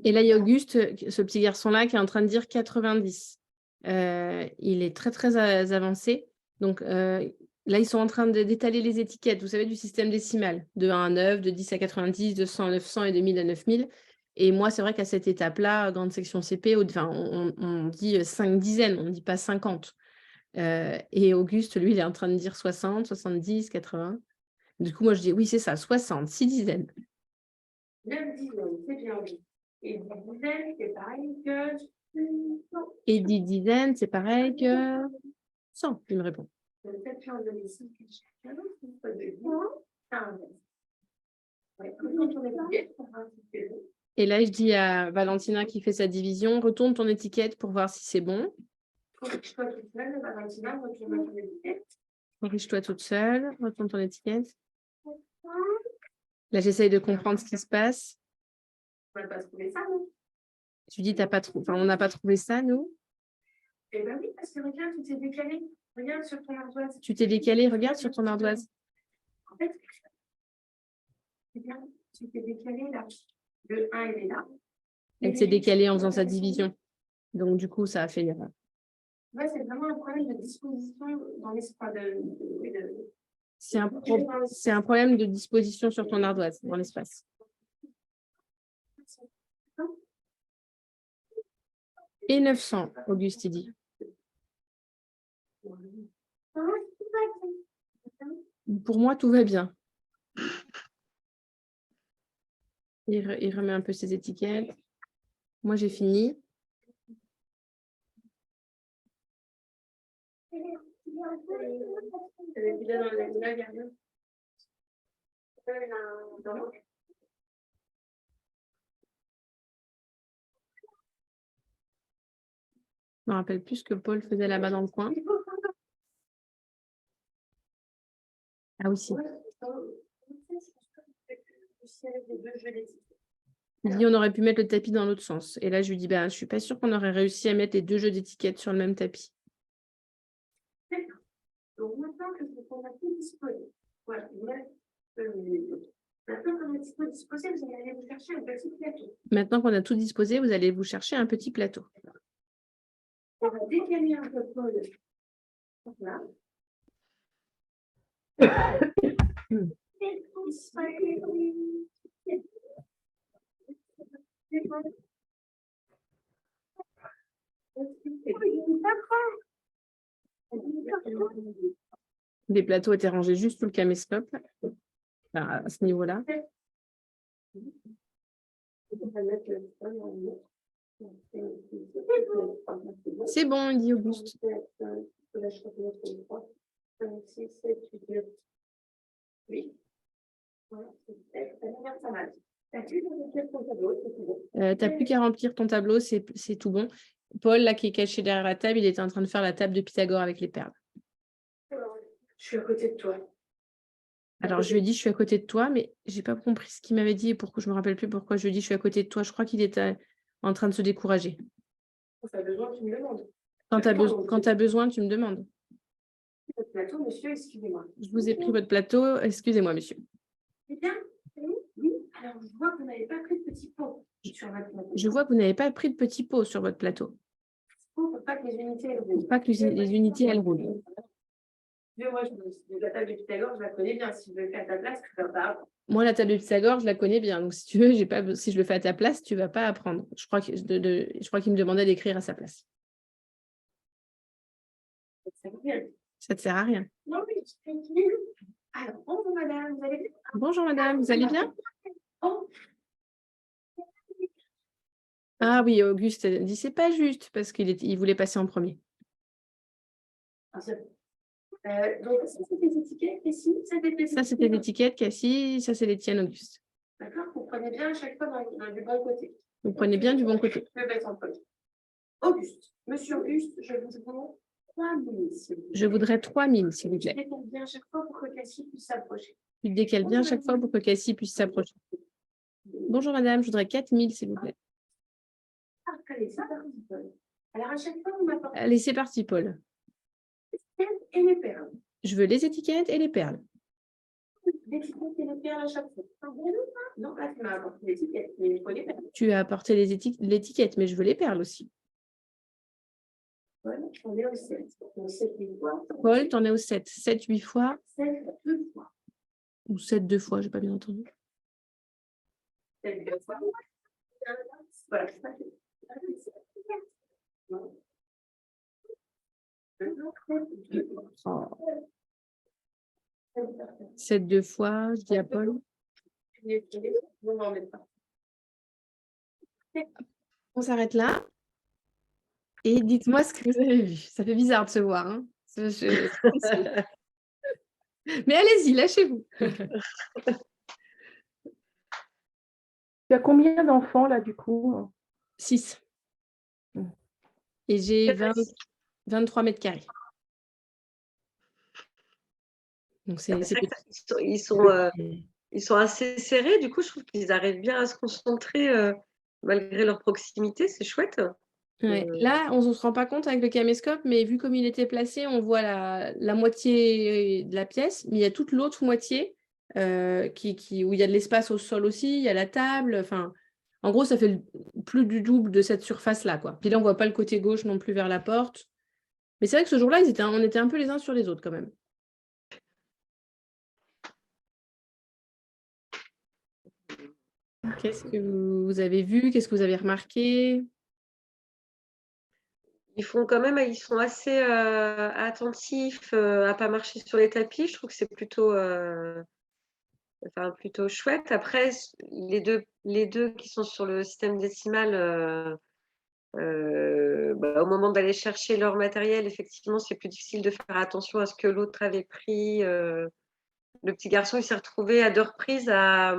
Et là, il y a Auguste, ce petit garçon-là, qui est en train de dire 90. Il est très, très avancé. Donc, là, ils sont en train d'étaler les étiquettes, vous savez, du système décimal, de 1 à 9, de 10 à 90, de 100 à 900 et de 1000 à 9000. Et moi, c'est vrai qu'à cette étape-là, grande section CP, enfin, on dit 5 dizaines, on ne dit pas 50. Et Auguste, lui, il est en train de dire 60, 70, 80. Du coup, moi, je dis, oui, c'est ça, 60, 6 dizaines. 9 dizaines, c'est bien, oui. Et 10 dizaines, c'est pareil que... Et 10 dizaines, c'est pareil que 100, il me répond. Et là, je dis à Valentina qui fait sa division, retourne ton étiquette pour voir si c'est bon. Corrige-toi toute seule, Valentina, retourne ton étiquette. Corrige-toi toute seule, retourne ton étiquette. Là, j'essaye de comprendre ce qui se passe. On n'a pas trouvé ça, non? Tu dis, on n'a pas trouvé ça, nous? Eh bien oui, parce que regarde, tu t'es décalé. Regarde sur ton ardoise. Tu t'es décalé, regarde sur ton ardoise. En fait, regarde, tu t'es décalé là. Le 1, il est là. Elle s'est décalée en faisant sa division. Donc, du coup, ça a fait l'erreur. Ouais, c'est vraiment un problème de disposition dans l'espace C'est un problème de disposition sur ton ardoise, dans l'espace. Et 900, Auguste, il dit. Pour moi, tout va bien. Il remet un peu ses étiquettes. Moi, j'ai fini. Je me rappelle plus ce que Paul faisait là-bas dans le coin. Ah oui, si. Il dit on aurait pu mettre le tapis dans l'autre sens. Et là, je lui dis, je ne suis pas sûre qu'on aurait réussi à mettre les 2 jeux d'étiquettes sur le même tapis. Donc maintenant que on a tout disposé, voilà, maintenant qu'on a tout disposé, vous allez aller vous chercher un petit plateau. Maintenant qu'on a tout disposé, vous allez vous chercher un petit plateau. On va décaler un peu Paul. Voilà. Les plateaux étaient rangés juste sous le caméscope, à ce niveau-là. C'est bon, il dit Auguste. T'as plus qu'à remplir ton tableau, c'est tout bon. Paul, là, qui est caché derrière la table, il était en train de faire la table de Pythagore avec les perles. Je suis à côté de toi. Alors, je lui ai dit, je suis à côté de toi, mais je n'ai pas compris ce qu'il m'avait dit et pourquoi je ne me rappelle plus pourquoi je lui ai dit, je suis à côté de toi. Je crois qu'il était en train de se décourager. Quand tu as besoin, tu me demandes. Quand tu as besoin, tu me demandes. Votre plateau, monsieur, excusez-moi. Je vous ai pris votre plateau. Excusez-moi, monsieur. C'est bien? Oui. Alors, je vois que vous n'avez pas pris de petit pot sur votre plateau. Je vois que vous n'avez pas pris de petits pots sur votre plateau. Pour pas que les unités elles roulent. Pas que les unités, elles roulent. Moi, la table de Pythagore, je la connais bien. Si je le fais à ta place, tu ne vas pas apprendre. Moi, la table de Pythagore, je la connais bien. Donc, si tu veux, si je le fais à ta place, tu ne vas pas apprendre. Je crois qu'il me demandait d'écrire à sa place. Ça ne te sert à rien. Non, oui, alors, bonjour madame, vous allez bien? Bonjour madame, vous allez bien? Oh. Ah oui, Auguste dit c'est pas juste parce qu'il voulait passer en premier. Donc, ça, c'est des étiquettes ici. Ça, c'était des étiquettes, Cassie. Ça, c'est les tiennes, Auguste. D'accord, vous prenez bien à chaque fois du bon côté. Vous prenez bien du bon côté. Je vais mettre en premier. Auguste, monsieur Auguste, je vous demande 3 000. Je voudrais 3 000, s'il vous plaît. Je décale bien à chaque fois pour que Cassie puisse s'approcher. Tu décales bien chaque fois pour que Cassie puisse s'approcher. Bonjour madame, je voudrais 4 000, s'il vous plaît. Allez, c'est parti, Paul. Alors, à chaque fois, vous m'apportez. Allez, c'est parti, Paul. et les perles. Je veux les étiquettes et les perles. L'étiquette et les perles à chaque fois. Non, là, tu m'as apporté l'étiquette, mais il faut les perles. Tu as apporté l'étiquette, mais je veux les perles aussi. Voilà, on est au 7. On 7 8 fois. Paul, t'en es au 7. 7, 8 fois 7 2 fois. ou 7, 2 fois, j'ai pas bien entendu. 7 2 fois. Voilà, c'est ça. 7, 2 fois, je dis à Paul. On s'arrête là. Et dites-moi ce que vous avez vu. Ça fait bizarre de se voir. Hein. Mais allez-y, lâchez-vous. Tu as combien d'enfants là du coup? 6. Et j'ai 23 mètres carrés. Donc c'est C'est vrai petit. que ils sont assez serrés, du coup, je trouve qu'ils arrivent bien à se concentrer malgré leur proximité, c'est chouette. Ouais. Là, on ne se rend pas compte avec le caméscope, mais vu comme il était placé, on voit la moitié de la pièce, mais il y a toute l'autre moitié où il y a de l'espace au sol aussi, il y a la table, enfin, en gros, ça fait plus du double de cette surface-là, quoi. Puis là, on ne voit pas le côté gauche non plus vers la porte. Mais c'est vrai que ce jour-là, on était un peu les uns sur les autres quand même. Qu'est-ce que vous avez vu? Qu'est-ce que vous avez remarqué? Ils sont assez attentifs à pas marcher sur les tapis. Je trouve que c'est plutôt chouette. Après, les deux qui sont sur le système décimal, au moment d'aller chercher leur matériel, effectivement, c'est plus difficile de faire attention à ce que l'autre avait pris. Le petit garçon, il s'est retrouvé à 2 reprises à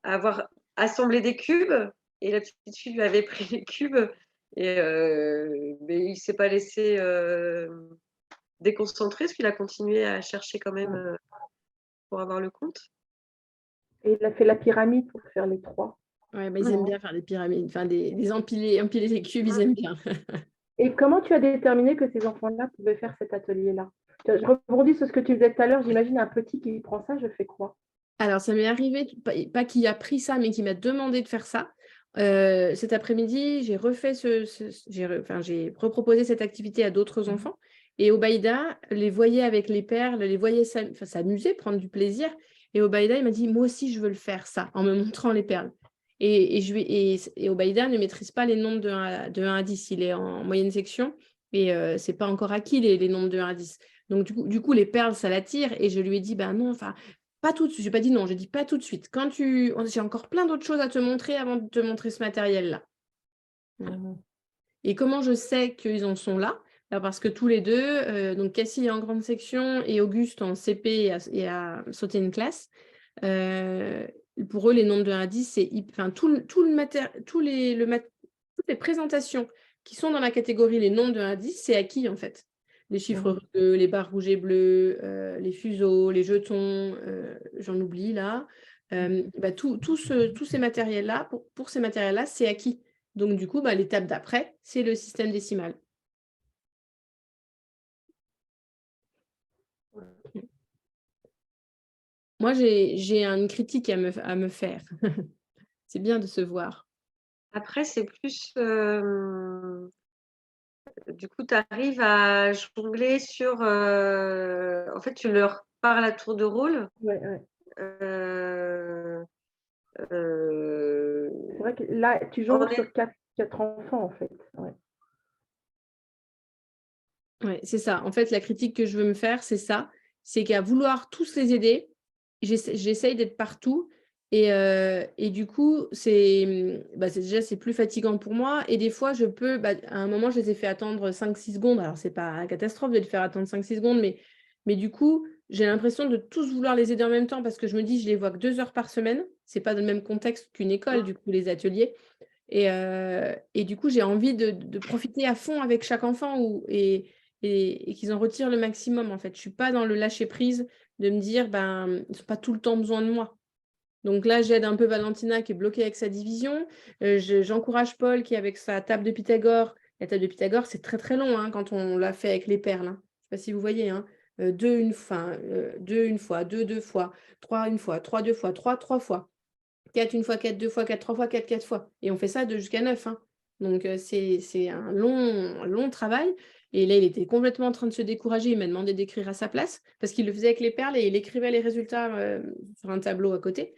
avoir assemblé des cubes et la petite fille lui avait pris les cubes et mais il ne s'est pas laissé déconcentrer parce qu'il a continué à chercher quand même pour avoir le compte. Et il a fait la pyramide pour faire les 3. Ouais, ils aiment bien faire des pyramides, enfin des empiler les cubes, ils aiment bien. Et comment tu as déterminé que ces enfants-là pouvaient faire cet atelier-là? Je rebondis sur ce que tu disais tout à l'heure. J'imagine un petit qui prend ça, je fais quoi? Alors, ça m'est arrivé, pas qui a pris ça, mais qui m'a demandé de faire ça. Cet après-midi, j'ai reproposé cette activité à d'autres enfants. Et Obaïda les voyait avec les perles, les voyait s'amuser, prendre du plaisir. Et Obaïda, il m'a dit, moi aussi, je veux le faire, ça, en me montrant les perles. Et Obaïda ne maîtrise pas les nombres de 1 à 10. Il est en moyenne section et ce n'est pas encore acquis les nombres de 1 à 10. Donc, du coup, les perles, ça l'attire. Et je lui ai dit, ben non, enfin, pas tout de suite. Je n'ai pas dit non, je dis pas tout de suite. J'ai encore plein d'autres choses à te montrer avant de te montrer ce matériel-là. Et comment je sais qu'ils en sont là? Parce que tous les deux, donc Cassie est en grande section et Auguste en CP et a sauté une classe. Pour eux, les nombres de 1 à 10, c'est toutes les présentations qui sont dans la catégorie les nombres de 1 à 10, c'est acquis en fait. Les chiffres rugueux, les barres rouges et bleues, les fuseaux, les jetons, j'en oublie là. Tous ces matériels-là, pour ces matériels-là, c'est acquis. Donc du coup, l'étape d'après, c'est le système décimal. Moi, j'ai une critique à me faire. C'est bien de se voir. Après, c'est plus... du coup, tu arrives à jongler sur... en fait, tu leur parles à tour de rôle. Ouais. C'est vrai que là, tu jongles sur 4 enfants, en fait. Ouais, c'est ça. En fait, la critique que je veux me faire, c'est ça. C'est qu'à vouloir tous les aider, j'essaye d'être partout. Et du coup, c'est plus fatigant pour moi. Et des fois, à un moment, je les ai fait attendre 5-6 secondes. Alors, c'est pas une catastrophe de les faire attendre 5-6 secondes, mais du coup, j'ai l'impression de tous vouloir les aider en même temps parce que je me dis, je les vois que 2 heures par semaine. C'est pas dans le même contexte qu'une école, du coup, les ateliers. Et du coup, j'ai envie de profiter à fond avec chaque enfant et qu'ils en retirent le maximum, en fait. Je ne suis pas dans le lâcher-prise de me dire, ils n'ont pas tout le temps besoin de moi. Donc là, j'aide un peu Valentina qui est bloquée avec sa division. J'encourage Paul qui est avec sa table de Pythagore. La table de Pythagore, c'est très, très long quand on l'a fait avec les perles. sais pas si vous voyez, hein, 2 une fois, 2 une fois, 2 deux fois, 3 une fois, 3 deux fois, 3 trois fois, 4 une fois, 4 deux fois, 4 trois fois, 4 quatre fois. Et on fait ça jusqu'à 9, hein. Donc c'est un long travail. Et là, il était complètement en train de se décourager. Il m'a demandé d'écrire à sa place parce qu'il le faisait avec les perles et il écrivait les résultats sur un tableau à côté.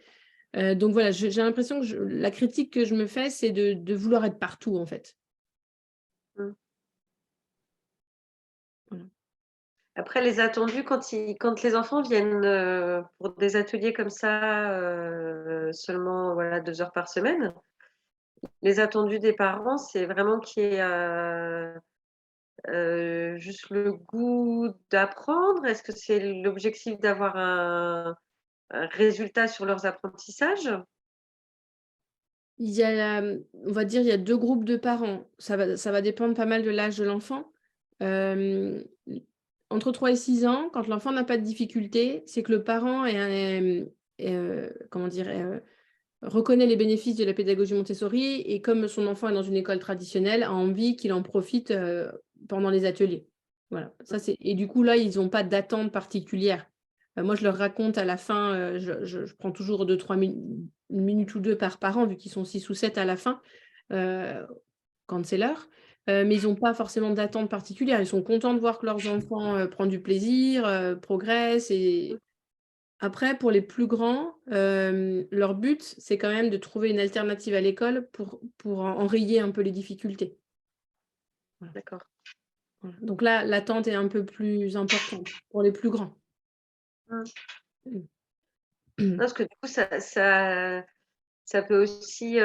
Donc voilà, j'ai l'impression que la critique que je me fais, c'est de vouloir être partout, en fait. Mm. Voilà. Après, les attendus, quand les enfants viennent pour des ateliers comme ça, seulement voilà, 2 heures par semaine, les attendus des parents, c'est vraiment qu'il y ait juste le goût d'apprendre. Est-ce que c'est l'objectif d'avoir un résultat sur leurs apprentissages? Il y a, on va dire, il y a 2 groupes de parents. Ça va dépendre pas mal de l'âge de l'enfant. Entre 3 et 6 ans, quand l'enfant n'a pas de difficulté, c'est que le parent comment dire, reconnaît les bénéfices de la pédagogie Montessori et comme son enfant est dans une école traditionnelle, a envie qu'il en profite pendant les ateliers. Voilà. Et du coup, là, ils n'ont pas d'attente particulière. Moi, je leur raconte à la fin, je prends toujours 2-3 une minute ou 2 par parent, vu qu'ils sont 6 ou 7 à la fin, quand c'est l'heure. Mais ils n'ont pas forcément d'attente particulière. Ils sont contents de voir que leurs enfants prennent du plaisir, progressent. Et après, pour les plus grands, leur but, c'est quand même de trouver une alternative à l'école pour enrayer un peu les difficultés. Voilà. D'accord. Voilà. Donc là, l'attente est un peu plus importante pour les plus grands. Non, parce que du coup, ça peut aussi,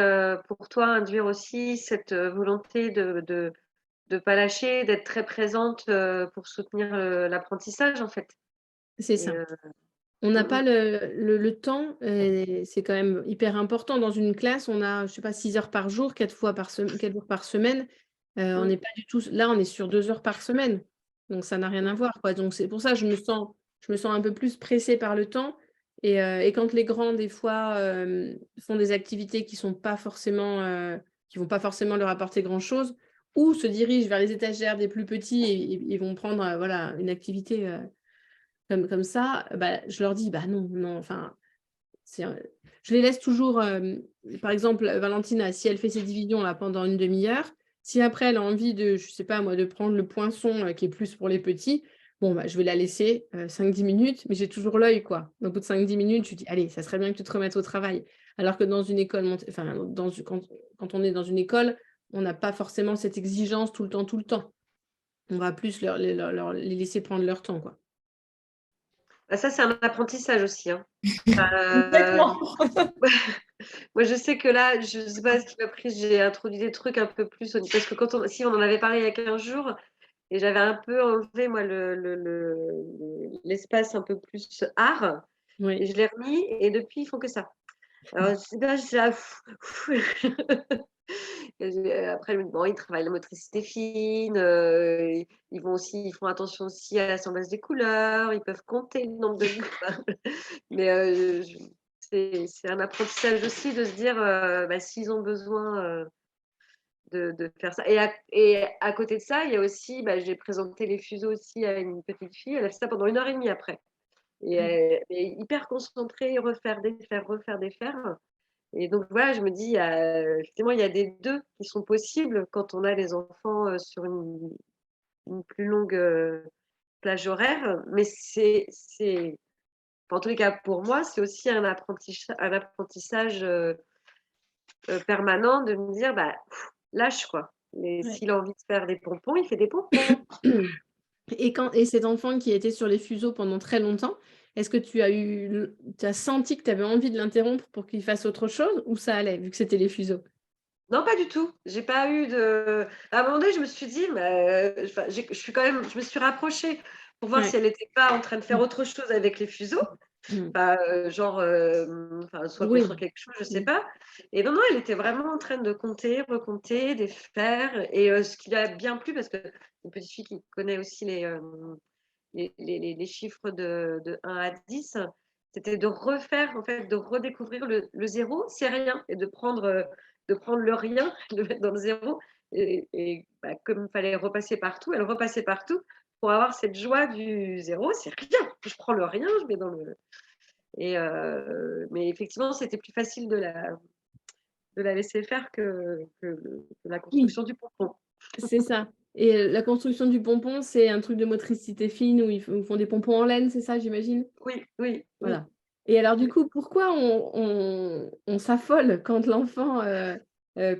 pour toi, induire aussi cette volonté de pas lâcher, d'être très présente pour soutenir l'apprentissage, en fait. C'est Et, ça. On n'a pas le temps, c'est quand même hyper important. Dans une classe, on a, je sais pas, 6 heures par jour, 4 jours par semaine. On n'est pas du tout. Là, on est sur 2 heures par semaine. Donc, ça n'a rien à voir, quoi. Donc, c'est pour ça que je me sens un peu plus pressée par le temps. Et quand les grands, des fois, font des activités qui vont pas forcément leur apporter grand-chose, ou se dirigent vers les étagères des plus petits et vont prendre voilà, une activité comme ça, bah, je leur dis, bah non, enfin, je les laisse toujours, par exemple, Valentina, si elle fait ses divisions là pendant une demi-heure, si après elle a envie de, je sais pas moi, de prendre le poinçon qui est plus pour les petits, bon, bah, je vais la laisser 5-10 minutes, mais j'ai toujours l'œil, quoi. Au bout de 5-10 minutes, je dis, allez, ça serait bien que tu te remettes au travail. Alors que dans une école, enfin, quand on est dans une école, on n'a pas forcément cette exigence tout le temps. On va plus les laisser prendre leur temps, quoi. Bah, ça, c'est un apprentissage aussi, hein. Complètement. Moi, je sais que là, je ne sais pas ce qui m'a pris, j'ai introduit des trucs un peu plus parce que si on en avait parlé il y a 15 jours et j'avais un peu enlevé moi l'espace un peu plus art Oui. et je l'ai remis et depuis ils font que ça. Alors là, je là, après bon, ils travaillent la motricité fine, ils font attention aussi à l'assemblage des couleurs, ils peuvent compter le nombre de mais c'est un apprentissage aussi de se dire, bah, s'ils ont besoin, de faire ça et à côté de ça, il y a aussi, bah, j'ai présenté les fuseaux aussi à une petite fille, elle a fait ça pendant 1 heure et demie après et elle est hyper concentrée, refaire, défaire et donc voilà, je me dis, effectivement, il y a des 2 qui sont possibles quand on a les enfants, sur une plus longue, plage horaire, mais en tous les cas pour moi, c'est aussi un apprentissage, permanent de me dire: «Bah, lâche quoi». Mais Ouais. s'il a envie de faire des pompons, il fait des pompons. Et cet enfant qui était sur les fuseaux pendant très longtemps, est-ce que tu as senti que tu avais envie de l'interrompre pour qu'il fasse autre chose ou ça allait vu que c'était les fuseaux? Non, pas du tout. J'ai pas eu de à un moment donné, je me suis dit: «Mais» enfin, je me suis rapprochée pour voir si Ouais. elle était pas en train de faire autre chose avec les fuseaux. Mmh. Bah, genre, enfin, soit Oui. construire quelque chose, je sais Mmh. pas et non, elle était vraiment en train de compter, recompter, défaire et ce qui lui a bien plu parce que c'est une petite fille qui connaît aussi les chiffres de 1 à 10, c'était de refaire, en fait, de redécouvrir le 0, c'est rien et de prendre le rien, de le mettre dans le 0 et bah, comme il fallait repasser partout, elle repassait partout pour avoir cette joie du zéro, c'est rien. Je prends le rien, je mets dans le… mais effectivement, c'était plus facile de la laisser faire que la construction du pompon. C'est ça. Et la construction du pompon, c'est un truc de motricité fine où ils font des pompons en laine, c'est ça, j'imagine? Oui. Voilà. Et alors, du coup, pourquoi on s'affole quand l'enfant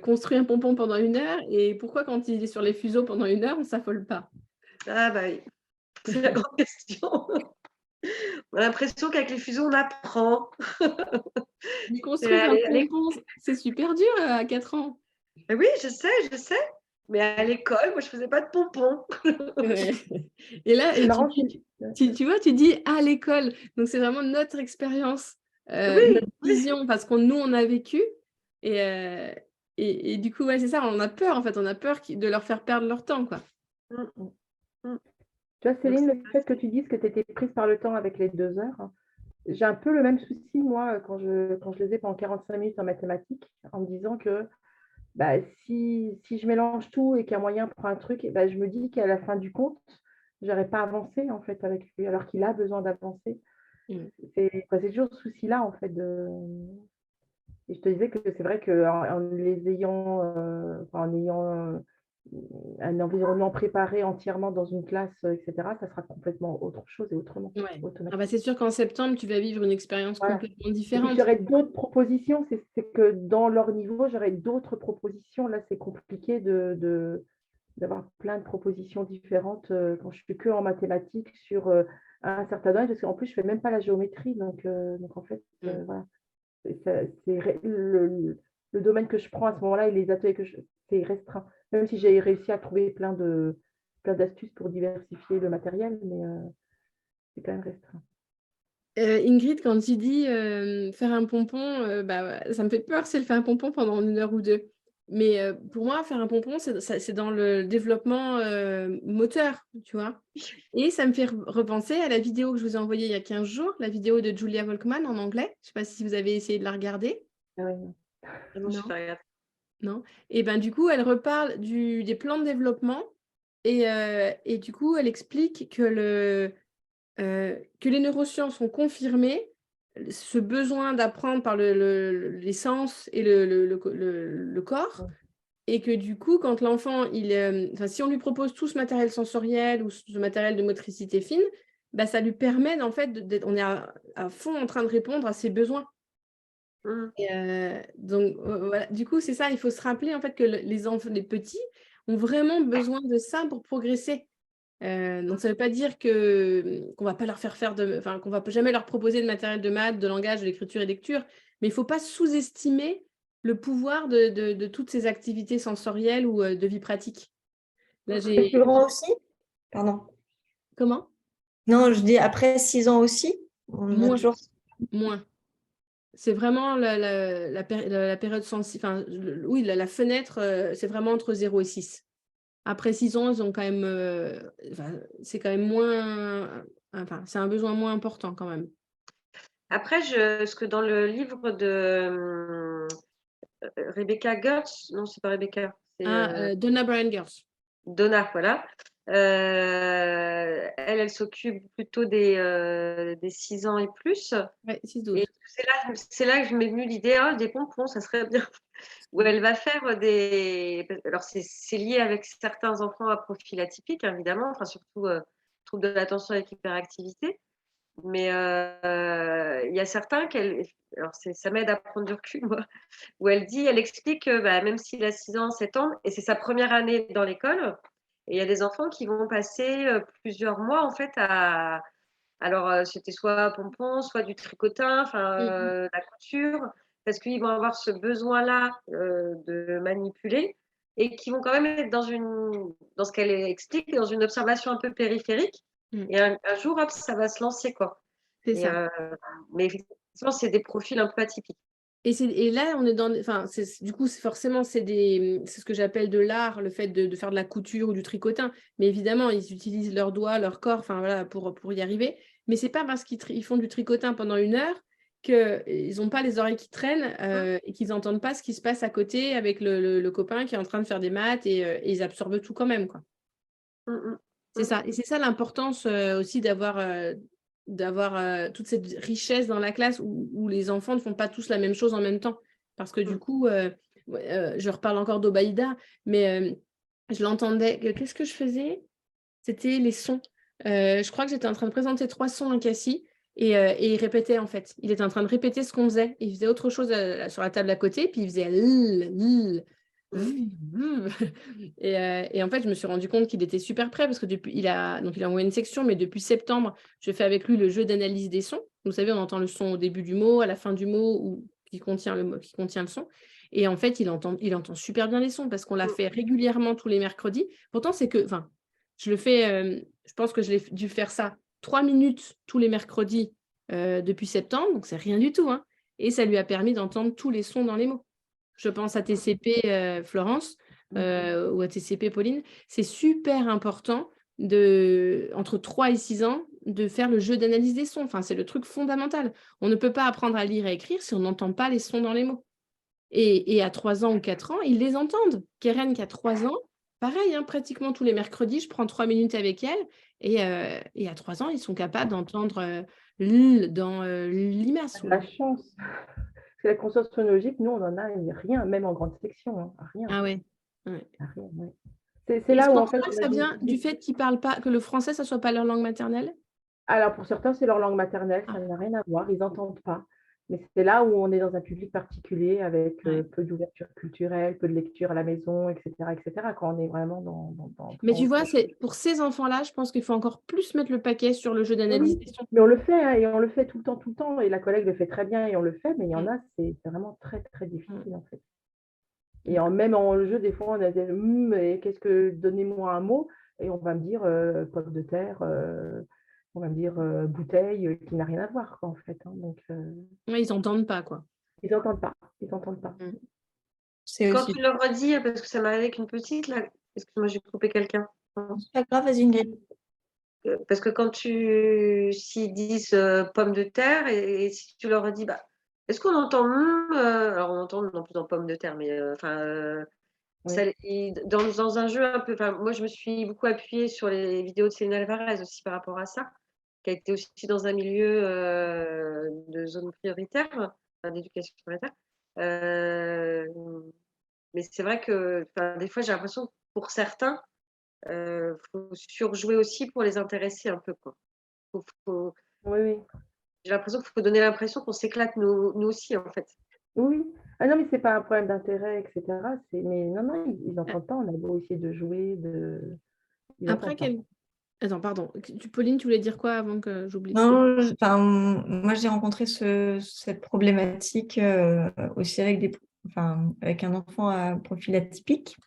construit un pompon pendant 1 heure et pourquoi quand il est sur les fuseaux pendant 1 heure, on ne s'affole pas? Ah bah oui, c'est la grande question. On a l'impression qu'avec les fuseaux, on apprend. Mais construire un pompon, c'est super dur à 4 ans. Oui, je sais. Mais à l'école, moi, je faisais pas de pompons. Ouais. Et là, C'est marrant, tu vois, tu dis à l'école. Donc, c'est vraiment notre expérience, Oui, notre vision, parce que nous, on a vécu. Et du coup, ouais, c'est ça, on a peur, en fait. On a peur de leur faire perdre leur temps, quoi. Tu vois, Céline, le fait que tu dises que tu étais prise par le temps avec les 2 heures, j'ai un peu le même souci, moi, quand je les ai pendant 45 minutes en mathématiques, en me disant que bah, si je mélange tout et qu'il y a moyen pour un truc, et bah, je me dis qu'à la fin du compte, je n'aurais pas avancé en fait avec lui, alors qu'il a besoin d'avancer. C'est toujours ce souci-là, en fait. Et je te disais que c'est vrai qu'en les ayant, en ayant un environnement préparé entièrement dans une classe, etc., ça sera complètement autre chose et autrement. Ouais. Automatiquement. Ah bah, c'est sûr qu'en septembre, tu vas vivre une expérience Voilà. complètement Et puis différente. j'aurais d'autres propositions, c'est que dans leur niveau, j'aurais d'autres propositions. Là, c'est compliqué d'avoir plein de propositions différentes quand je suis que en mathématiques sur un certain domaine, parce qu'en plus, je ne fais même pas la géométrie. Donc en fait, voilà. Le domaine que je prends à ce moment-là et les ateliers c'est restreint. Même si j'ai réussi à trouver plein d'astuces pour diversifier le matériel, mais c'est quand même restreint. Ingrid, quand tu dis faire un pompon, bah, ça me fait peur si elle fait un pompon pendant 1 heure ou 2. Mais pour moi, faire un pompon, c'est dans le développement moteur, tu vois. Et ça me fait repenser à la vidéo que je vous ai envoyée il y a 15 jours, la vidéo de Julia Volkmann en anglais. Je ne sais pas si vous avez essayé de la regarder. Ah ouais. Non, je sais pas, regarde. Non. Et ben du coup, elle reparle des plans de développement et du coup, elle explique que les neurosciences ont confirmé ce besoin d'apprendre par les sens et le corps, et que du coup, quand l'enfant, si on lui propose tout ce matériel sensoriel ou ce matériel de motricité fine, bah, ça lui permet, en fait, on est à fond en train de répondre à ses besoins. Donc, voilà. Du coup, c'est ça, il faut se rappeler, en fait, que les petits ont vraiment besoin de ça pour progresser. Donc, ça ne veut pas dire qu'on ne va pas leur qu'on va jamais leur proposer de matériel de maths, de langage, de l'écriture et de lecture, mais il ne faut pas sous-estimer le pouvoir de toutes ces activités sensorielles ou de vie pratique. Là, Les plus grands aussi? Pardon. Comment? Non, je dis après 6 ans aussi. On a toujours… Moins. C'est vraiment la période sensible. Enfin, oui, la fenêtre, c'est vraiment entre 0 et 6. Après 6 ans, ils ont quand même, c'est quand même moins, enfin, c'est un besoin moins important quand même. Après, ce que dans le livre de Rebecca Girls, non, c'est pas Rebecca, c'est Donna Bryan Girls. Donna, voilà. Elle s'occupe plutôt des 6 ans et plus. Ouais, 6-12. Et c'est là que je m'est venue l'idée, des pompons, ça serait bien. Où elle va faire des… Alors, c'est lié avec certains enfants à profil atypique, évidemment, enfin, surtout troubles de l'attention avec hyperactivité. Mais il y a certains alors ça m'aide à prendre du recul, moi, où elle explique que même s'il a 6 ans, 7 ans, et c'est sa première année dans l'école, et il y a des enfants qui vont passer plusieurs mois, en fait, alors c'était soit pompon, soit du tricotin, la couture, parce qu'ils vont avoir ce besoin-là de manipuler, et qui vont quand même être dans ce qu'elle explique, dans une observation un peu périphérique. Et un jour, hop, ça va se lancer, quoi. C'est ça. Mais effectivement, c'est des profils un peu atypiques. Et là, on est dans… Enfin, du coup, forcément, c'est ce que j'appelle de l'art, le fait de faire de la couture ou du tricotin. Mais évidemment, ils utilisent leurs doigts, leur corps, enfin, voilà, pour y arriver. Mais ce n'est pas parce qu'ils font du tricotin pendant 1 heure qu'ils n'ont pas les oreilles qui traînent et qu'ils n'entendent pas ce qui se passe à côté avec le copain qui est en train de faire des maths et ils absorbent tout quand même, quoi. C'est ça. Et c'est ça l'importance aussi d'avoir toute cette richesse dans la classe où les enfants ne font pas tous la même chose en même temps. Parce que du coup, je reparle encore d'Obaïda, mais je l'entendais. Qu'est-ce que je faisais? C'était les sons. Je crois que j'étais en train de présenter 3 sons à Cassie et il répétait en fait. Il était en train de répéter ce qu'on faisait. Il faisait autre chose sur la table à côté, puis il faisait et en fait, je me suis rendu compte qu'il était super prêt parce que depuis, il a envoyé une section, mais depuis septembre, je fais avec lui le jeu d'analyse des sons. Vous savez, on entend le son au début du mot, à la fin du mot, ou qui contient le son. Et en fait, il entend super bien les sons parce qu'on l'a fait régulièrement tous les mercredis. Pourtant, je le fais, je pense que je l'ai dû faire ça 3 minutes tous les mercredis depuis septembre, donc c'est rien du tout, hein. Et ça lui a permis d'entendre tous les sons dans les mots. Je pense à TCP Florence ou à TCP Pauline. C'est super important entre 3 et 6 ans de faire le jeu d'analyse des sons. Enfin, c'est le truc fondamental. On ne peut pas apprendre à lire et écrire si on n'entend pas les sons dans les mots. Et à 3 ans ou 4 ans, ils les entendent. Keren, qui a 3 ans, pareil, hein, pratiquement tous les mercredis, je prends 3 minutes avec elle. Et à 3 ans, ils sont capables d'entendre L dans limace. La chance. Parce que la conscience phonologique, nous, on n'en a rien, même en grande section. Hein, rien. Ah ouais. Rien, ouais. C'est là où, en fait, ça vient du fait qu'ils parlent pas, que le français, ça soit pas leur langue maternelle? Alors, pour certains, c'est leur langue maternelle, ça n'a rien à voir, ils n'entendent pas. Mais c'est là où on est dans un public particulier avec peu d'ouverture culturelle, peu de lecture à la maison, etc., quand on est vraiment dans Mais tu vois, pour ces enfants-là, je pense qu'il faut encore plus mettre le paquet sur le jeu d'analyse des sons. Mais on le fait, hein, et on le fait tout le temps, et la collègue le fait très bien, et on le fait, mais il y en a, c'est vraiment très, très difficile, en fait. Et même en jeu, des fois, on a des qu'est-ce que donnez-moi un mot, et on va me dire pomme de terre, on va me dire bouteille, qui n'a rien à voir, quoi, en fait. Hein, donc, Ouais, ils n'entendent pas, quoi. Ils n'entendent pas. Quand tu leur redis, parce que ça m'arrive avec une petite, là, excuse-moi, j'ai coupé quelqu'un. C'est pas grave, vas-y, Ingrid. Parce que s'ils disent pomme de terre, et si tu leur redis, bah, est-ce qu'on entend alors on entend non plus dans pomme de terre, mais dans un jeu un peu, moi je me suis beaucoup appuyée sur les vidéos de Céline Alvarez aussi par rapport à ça, qui a été aussi dans un milieu de zone prioritaire, d'éducation prioritaire. Mais c'est vrai que des fois j'ai l'impression que pour certains, faut surjouer aussi pour les intéresser un peu, quoi. Oui. J'ai l'impression qu'il faut donner l'impression qu'on s'éclate nous aussi, en fait. Oui. Ah non, mais c'est pas un problème d'intérêt, etc. Mais non, ils n'entendent pas. On a beau essayer de jouer, Après, Attends, pardon. Pauline, tu voulais dire quoi avant que j'oublie? Non, moi j'ai rencontré cette problématique aussi avec un enfant à profil atypique,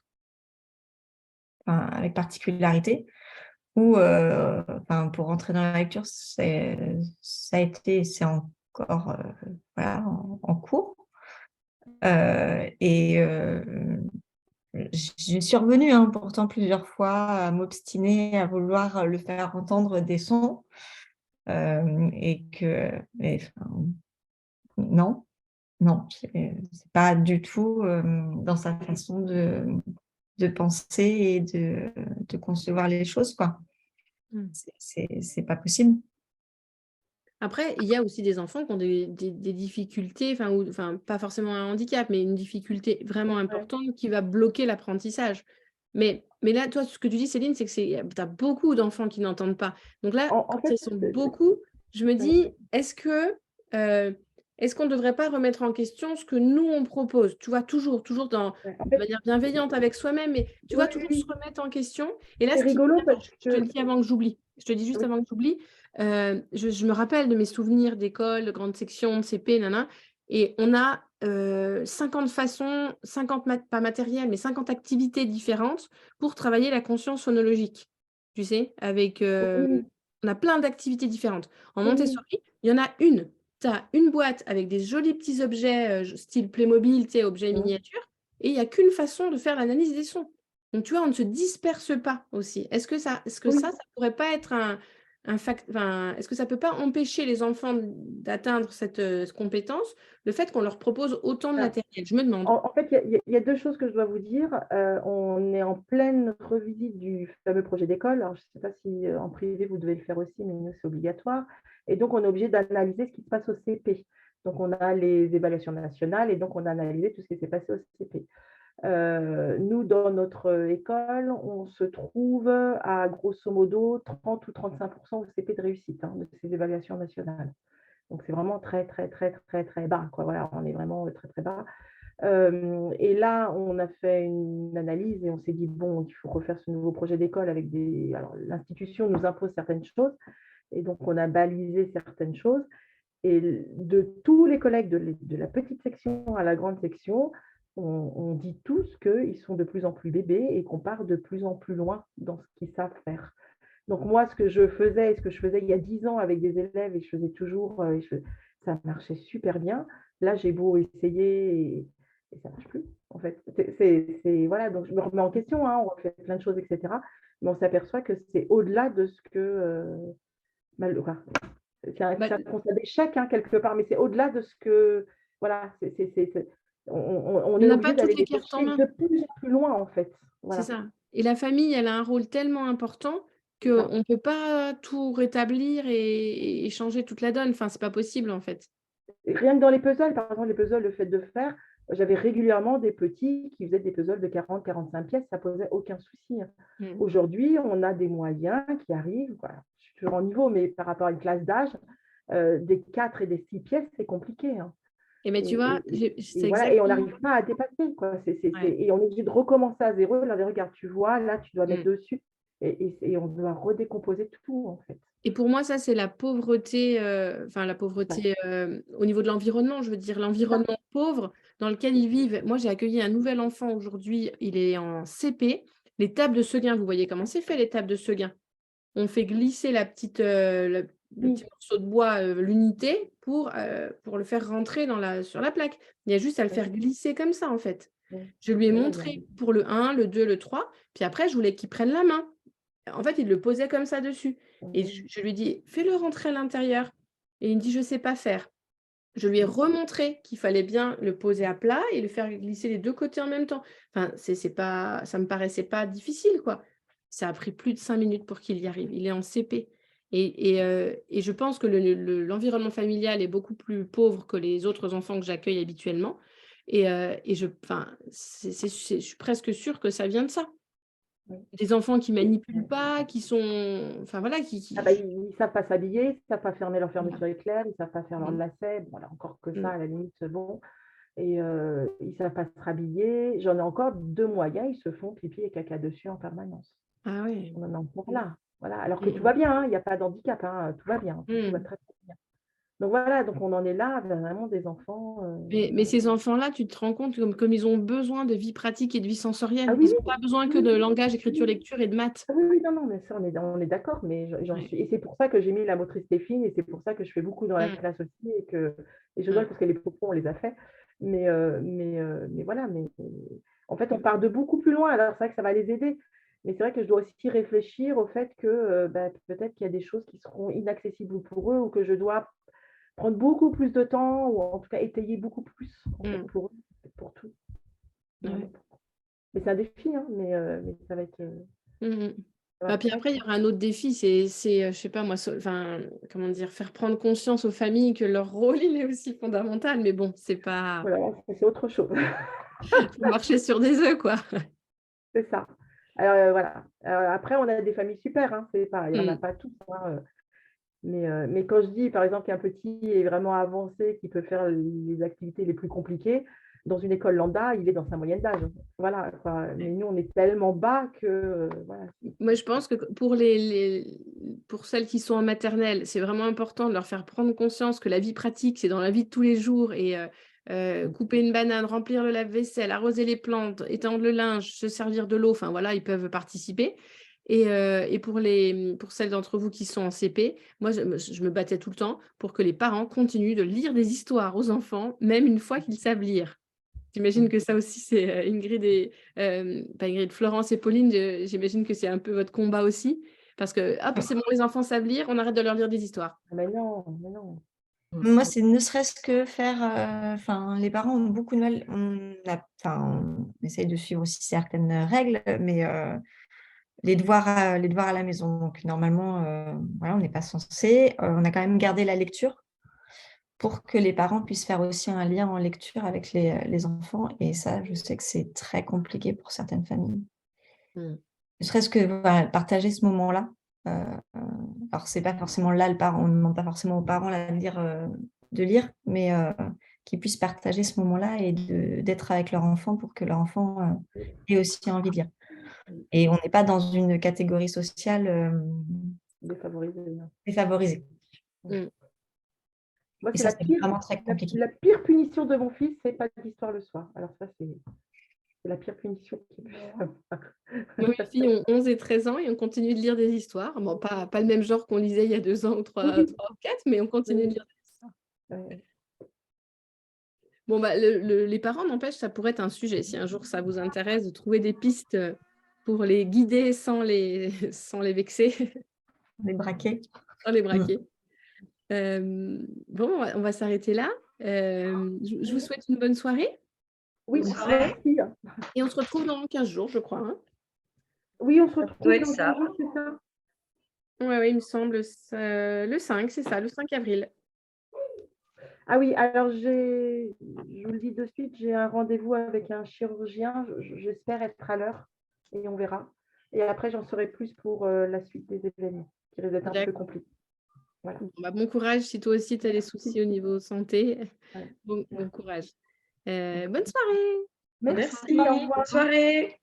avec particularité, où pour rentrer dans la lecture, c'est encore en cours. Je suis revenue pourtant plusieurs fois à m'obstiner à vouloir le faire entendre des sons non, c'est pas du tout dans sa façon de penser et de concevoir les choses, quoi. C'est pas possible. Après, il y a aussi des enfants qui ont des difficultés, pas forcément un handicap, mais une difficulté vraiment importante qui va bloquer l'apprentissage. Mais là, toi, ce que tu dis, Céline, c'est que tu as beaucoup d'enfants qui n'entendent pas. Donc là, quand ils sont beaucoup, je me dis, est-ce qu'on ne devrait pas remettre en question ce que nous, on propose? Tu vois, toujours de manière bienveillante avec soi-même, mais tu vois, toujours se remettre en question. Et là, c'est rigolo parce que... Je te le dis avant que j'oublie. Je te le dis juste avant que j'oublie. Je me rappelle de mes souvenirs d'école, de grande section, de CP, et on a 50 façons, 50 pas matérielles, mais 50 activités différentes pour travailler la conscience phonologique. Tu sais, on a plein d'activités différentes. En Montessori, il y en a une. Tu as une boîte avec des jolis petits objets style Playmobil, objets miniatures, et il n'y a qu'une façon de faire l'analyse des sons. Donc, tu vois, on ne se disperse pas aussi. Est-ce que ça pourrait pas être est-ce que ça ne peut pas empêcher les enfants d'atteindre cette compétence, le fait qu'on leur propose autant de matériel? Je me demande. En fait, il y a deux choses que je dois vous dire. On est en pleine revisite du fameux projet d'école. Alors, je ne sais pas si en privé, vous devez le faire aussi, mais nous, c'est obligatoire. Et donc, on est obligé d'analyser ce qui se passe au CP. Donc, on a les évaluations nationales et donc, on a analysé tout ce qui s'est passé au CP. Nous, dans notre école, on se trouve à grosso modo 30 ou 35% au CP de réussite de ces évaluations nationales. Donc, c'est vraiment très, très, très, très, très bas, quoi. Voilà, on est vraiment très, très bas. Et là, on a fait une analyse et on s'est dit, bon, il faut refaire ce nouveau projet d'école avec des… Alors, l'institution nous impose certaines choses et donc on a balisé certaines choses. Et de tous les collègues de la petite section à la grande section, on dit tous qu'ils sont de plus en plus bébés et qu'on part de plus en plus loin dans ce qu'ils savent faire. Donc moi, ce que je faisais il y a 10 ans avec des élèves et je faisais toujours, ça marchait super bien. Là, j'ai beau essayer et ça ne marche plus, en fait. Voilà, donc je me remets en question, on refait plein de choses, etc. Mais on s'aperçoit que c'est au-delà de ce que… c'est un constat d'échec, quelque part, mais c'est au-delà de ce que… Voilà, on est n'a obligé pas toutes d'aller les les cartes en chercher main. de plus en plus loin, en fait. Voilà. C'est ça. Et la famille, elle a un rôle tellement important qu'on ne peut pas tout rétablir et changer toute la donne. Enfin, c'est pas possible, en fait. Rien que dans les puzzles, par exemple, les puzzles, le fait de faire, j'avais régulièrement des petits qui faisaient des puzzles de 40-45 pièces, ça posait aucun souci. Aujourd'hui, on a des moyens qui arrivent, voilà, je suis toujours en niveau, mais par rapport à une classe d'âge, des 4 et des 6 pièces, c'est compliqué. Et mais tu vois, c'est voilà, et on exactement… n'arrive pas à dépasser, quoi. Et on est obligé de recommencer à zéro. Là, regarde, tu vois, là, tu dois mettre dessus. Et on doit redécomposer tout, en fait. Et pour moi, ça, c'est la pauvreté, au niveau de l'environnement, je veux dire, l'environnement pauvre dans lequel ils vivent. Moi, j'ai accueilli un nouvel enfant aujourd'hui, il est en CP. Les tables de Seguin, vous voyez comment c'est fait, les tables de Seguin? On fait glisser le petit morceau de bois, l'unité, pour le faire rentrer sur la plaque. Il y a juste à le faire glisser comme ça, en fait. Je lui ai montré pour le 1, le 2, le 3, puis après, je voulais qu'il prenne la main. En fait, il le posait comme ça dessus. Et je lui dis, fais-le rentrer à l'intérieur. Et il me dit, je ne sais pas faire. Je lui ai remontré qu'il fallait bien le poser à plat et le faire glisser les deux côtés en même temps. Enfin, ça me paraissait pas difficile, quoi. Ça a pris plus de 5 minutes pour qu'il y arrive. Il est en CP. Et je pense que l'environnement familial est beaucoup plus pauvre que les autres enfants que j'accueille habituellement. Je suis presque sûre que ça vient de ça. Des enfants qui ne manipulent pas, qui sont… Enfin, voilà, ils ne savent pas s'habiller, ils ne savent pas fermer leur fermeture éclair, ils ne savent pas faire leur lacet. Voilà, encore que ça, à la limite, bon. Et ils ne savent pas se rhabiller. J'en ai encore 2 moyens, ils se font pipi et caca dessus en permanence. Ah oui. On en a encore là. Voilà. Alors que tout va bien, il n'y a pas d'handicap, tout va bien, tout va très, très bien. Donc voilà, donc on en est là, vraiment des enfants… Mais ces enfants-là, tu te rends compte comme ils ont besoin de vie pratique et de vie sensorielle. Ah oui, Ils n'ont pas besoin que de langage, écriture, lecture et de maths. Oui, non, mais ça, on est d'accord, mais et c'est pour ça que j'ai mis la motricité fine et c'est pour ça que je fais beaucoup dans la classe aussi et je dois parce que les propos, on les a fait. Mais voilà, en fait, on part de beaucoup plus loin, alors c'est vrai que ça va les aider. Mais c'est vrai que je dois aussi réfléchir au fait que peut-être qu'il y a des choses qui seront inaccessibles pour eux ou que je dois prendre beaucoup plus de temps ou en tout cas étayer beaucoup plus en fait, pour eux, pour tout. Mais c'est un défi, mais ça va être… Puis après, il y aura un autre défi, c'est je sais pas moi, comment dire, faire prendre conscience aux familles que leur rôle, il est aussi fondamental. Mais bon, c'est pas… Voilà, c'est autre chose. Faut marcher sur des œufs, quoi. C'est ça. Alors voilà. Après, on a des familles super, c'est pas, il n'y en a pas tous. Mais quand je dis, par exemple, qu'un petit est vraiment avancé, qui peut faire les activités les plus compliquées, dans une école lambda, il est dans sa moyenne d'âge. Voilà, quoi. Mais nous, on est tellement bas que… voilà. Moi, je pense que pour celles qui sont en maternelle, c'est vraiment important de leur faire prendre conscience que la vie pratique, c'est dans la vie de tous les jours. Et couper une banane, remplir le lave-vaisselle, arroser les plantes, étendre le linge, se servir de l'eau, enfin voilà, ils peuvent participer. Et pour celles d'entre vous qui sont en CP, moi, je me battais tout le temps pour que les parents continuent de lire des histoires aux enfants, même une fois qu'ils savent lire. J'imagine que ça aussi, c'est Ingrid pas Ingrid, Florence et Pauline, j'imagine que c'est un peu votre combat aussi. Parce que, hop, c'est bon, les enfants savent lire, on arrête de leur lire des histoires. Mais non, mais non. Moi, c'est ne serait-ce que faire. Les parents ont beaucoup de mal. On essaye de suivre aussi certaines règles, mais les devoirs à la maison. Donc, normalement, voilà, on n'est pas censé. On a quand même gardé la lecture pour que les parents puissent faire aussi un lien en lecture avec les enfants. Et ça, je sais que c'est très compliqué pour certaines familles. Mm. Ne serait-ce que voilà, partager ce moment-là. Alors, c'est pas forcément là le parent, on ne demande pas forcément aux parents là, de lire, mais qu'ils puissent partager ce moment-là et d'être avec leur enfant pour que leur enfant ait aussi envie de lire. Et on n'est pas dans une catégorie sociale Défavorisé. défavorisée. Mm. Moi, Et c'est ça, la c'est pire, vraiment très compliqué. la pire punition de mon fils, c'est pas d'histoire le soir. Alors ça, c'est la pire punition qu'il puisse avoir. Moi, mes filles ont 11 et 13 ans et on continue de lire des histoires. Bon, pas le même genre qu'on lisait il y a 2 ans ou 3 Oui. ou 4, mais on continue de lire des histoires. Ouais. Bon, les parents, n'empêche, ça pourrait être un sujet. Si un jour ça vous intéresse, de trouver des pistes pour les guider sans les vexer, Les braquets. sans les braquer. Bon, on va s'arrêter là. Je vous souhaite une bonne soirée. Oui, merci. Et on se retrouve dans 15 jours, je crois. Hein. Oui, on se retrouve doit être dans ça. 15 jours, c'est ça? Oui, il me semble, le 5, c'est ça, le 5 avril. Ah oui, alors je vous le dis de suite, j'ai un rendez-vous avec un chirurgien. J'espère être à l'heure et on verra. Et après, j'en saurai plus pour la suite des événements, qui risque d'être un peu compliqué. Voilà. Bon courage si toi aussi tu as des soucis au niveau santé. Ouais. Bon courage. Bonne soirée. Merci, Merci. au revoir. Bonne soirée.